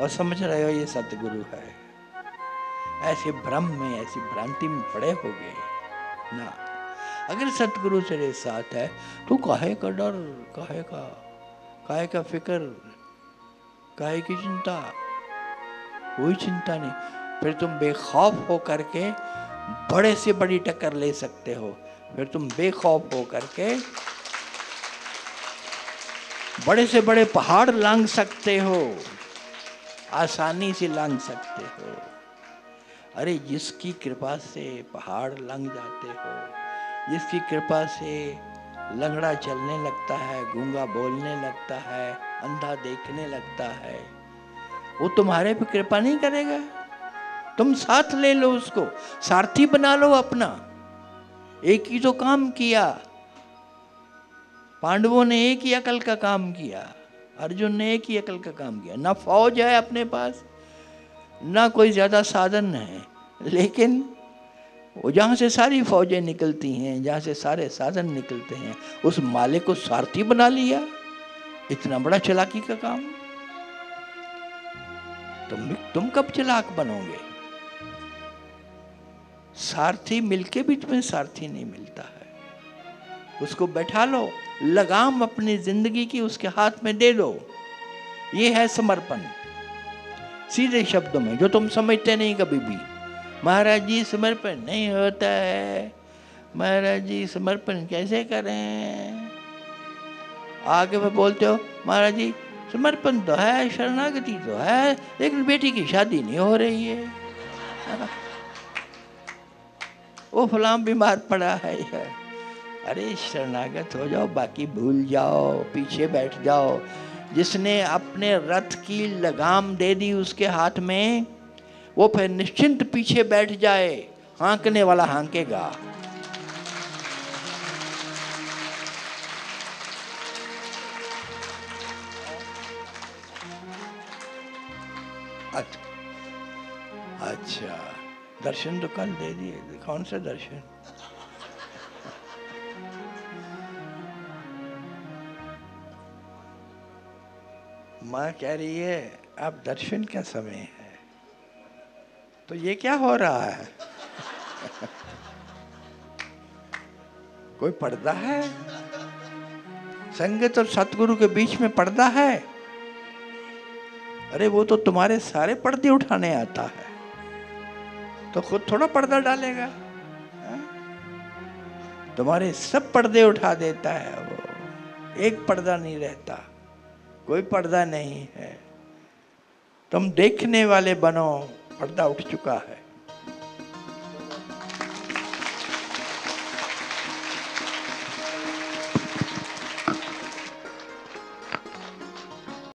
और समझ रहे हो ये सतगुरु है। ऐसे भ्रम में, ऐसी भ्रांति में पड़े हो गए ना। अगर सतगुरु तेरे साथ है तो काहे का डर, काहे का फिक्र, काहे की चिंता? कोई चिंता नहीं। फिर तुम बेखौफ हो करके बड़े से बड़ी टक्कर ले सकते हो। फिर तुम बेखौफ हो करके बड़े से बड़े पहाड़ लांघ सकते हो, आसानी से लांघ सकते हो। अरे जिसकी कृपा से पहाड़ लंघ जाते हो, जिसकी कृपा से लंगड़ा चलने लगता है, गूंगा बोलने लगता है, अंधा देखने लगता है, वो तुम्हारे पे कृपा नहीं करेगा? तुम साथ ले लो उसको, सारथी बना लो अपना। एक ही तो काम किया, पांडवों ने एक ही अकल का काम किया, अर्जुन ने एक ही अकल का काम किया। ना फौज है अपने पास, ना कोई ज्यादा साधन है, लेकिन वो जहां से सारी फौजें निकलती हैं, जहां से सारे साधन निकलते हैं, उस मालिक को सारथी बना लिया। इतना बड़ा चालाकी का काम। तुम कब चालाक बनोगे? सारथी मिलके भी तुम्हें सारथी नहीं मिलता है। उसको बैठा लो, लगाम अपनी जिंदगी की उसके हाथ में दे दो। ये है समर्पण। सीधे शब्दों में, जो तुम समझते नहीं कभी भी। महाराज जी समर्पण नहीं होता है, महाराज जी समर्पण कैसे करें? आगे में बोलते हो महाराज जी समर्पण तो है, शरणागति तो है, लेकिन बेटी की शादी नहीं हो रही है। वो फलां बीमार पड़ा है यार। अरे शरणागत हो जाओ, बाकी भूल जाओ, पीछे बैठ जाओ। जिसने अपने रथ की लगाम दे दी उसके हाथ में, वो फिर निश्चिंत पीछे बैठ जाए। हाँकने वाला हाँकेगा। अच्छा, दर्शन तो कल दे दिए। कौन सा दर्शन? माँ कह रही है अब दर्शन का समय है, तो ये क्या हो रहा है? कोई पर्दा है? संगत और सतगुरु के बीच में पर्दा है? अरे वो तो तुम्हारे सारे पर्दे उठाने आता है, तो खुद थोड़ा पर्दा डालेगा? तुम्हारे सब पर्दे उठा देता है वो। एक पर्दा नहीं रहता, कोई पर्दा नहीं है। तुम देखने वाले बनो, पर्दा उठ चुका है।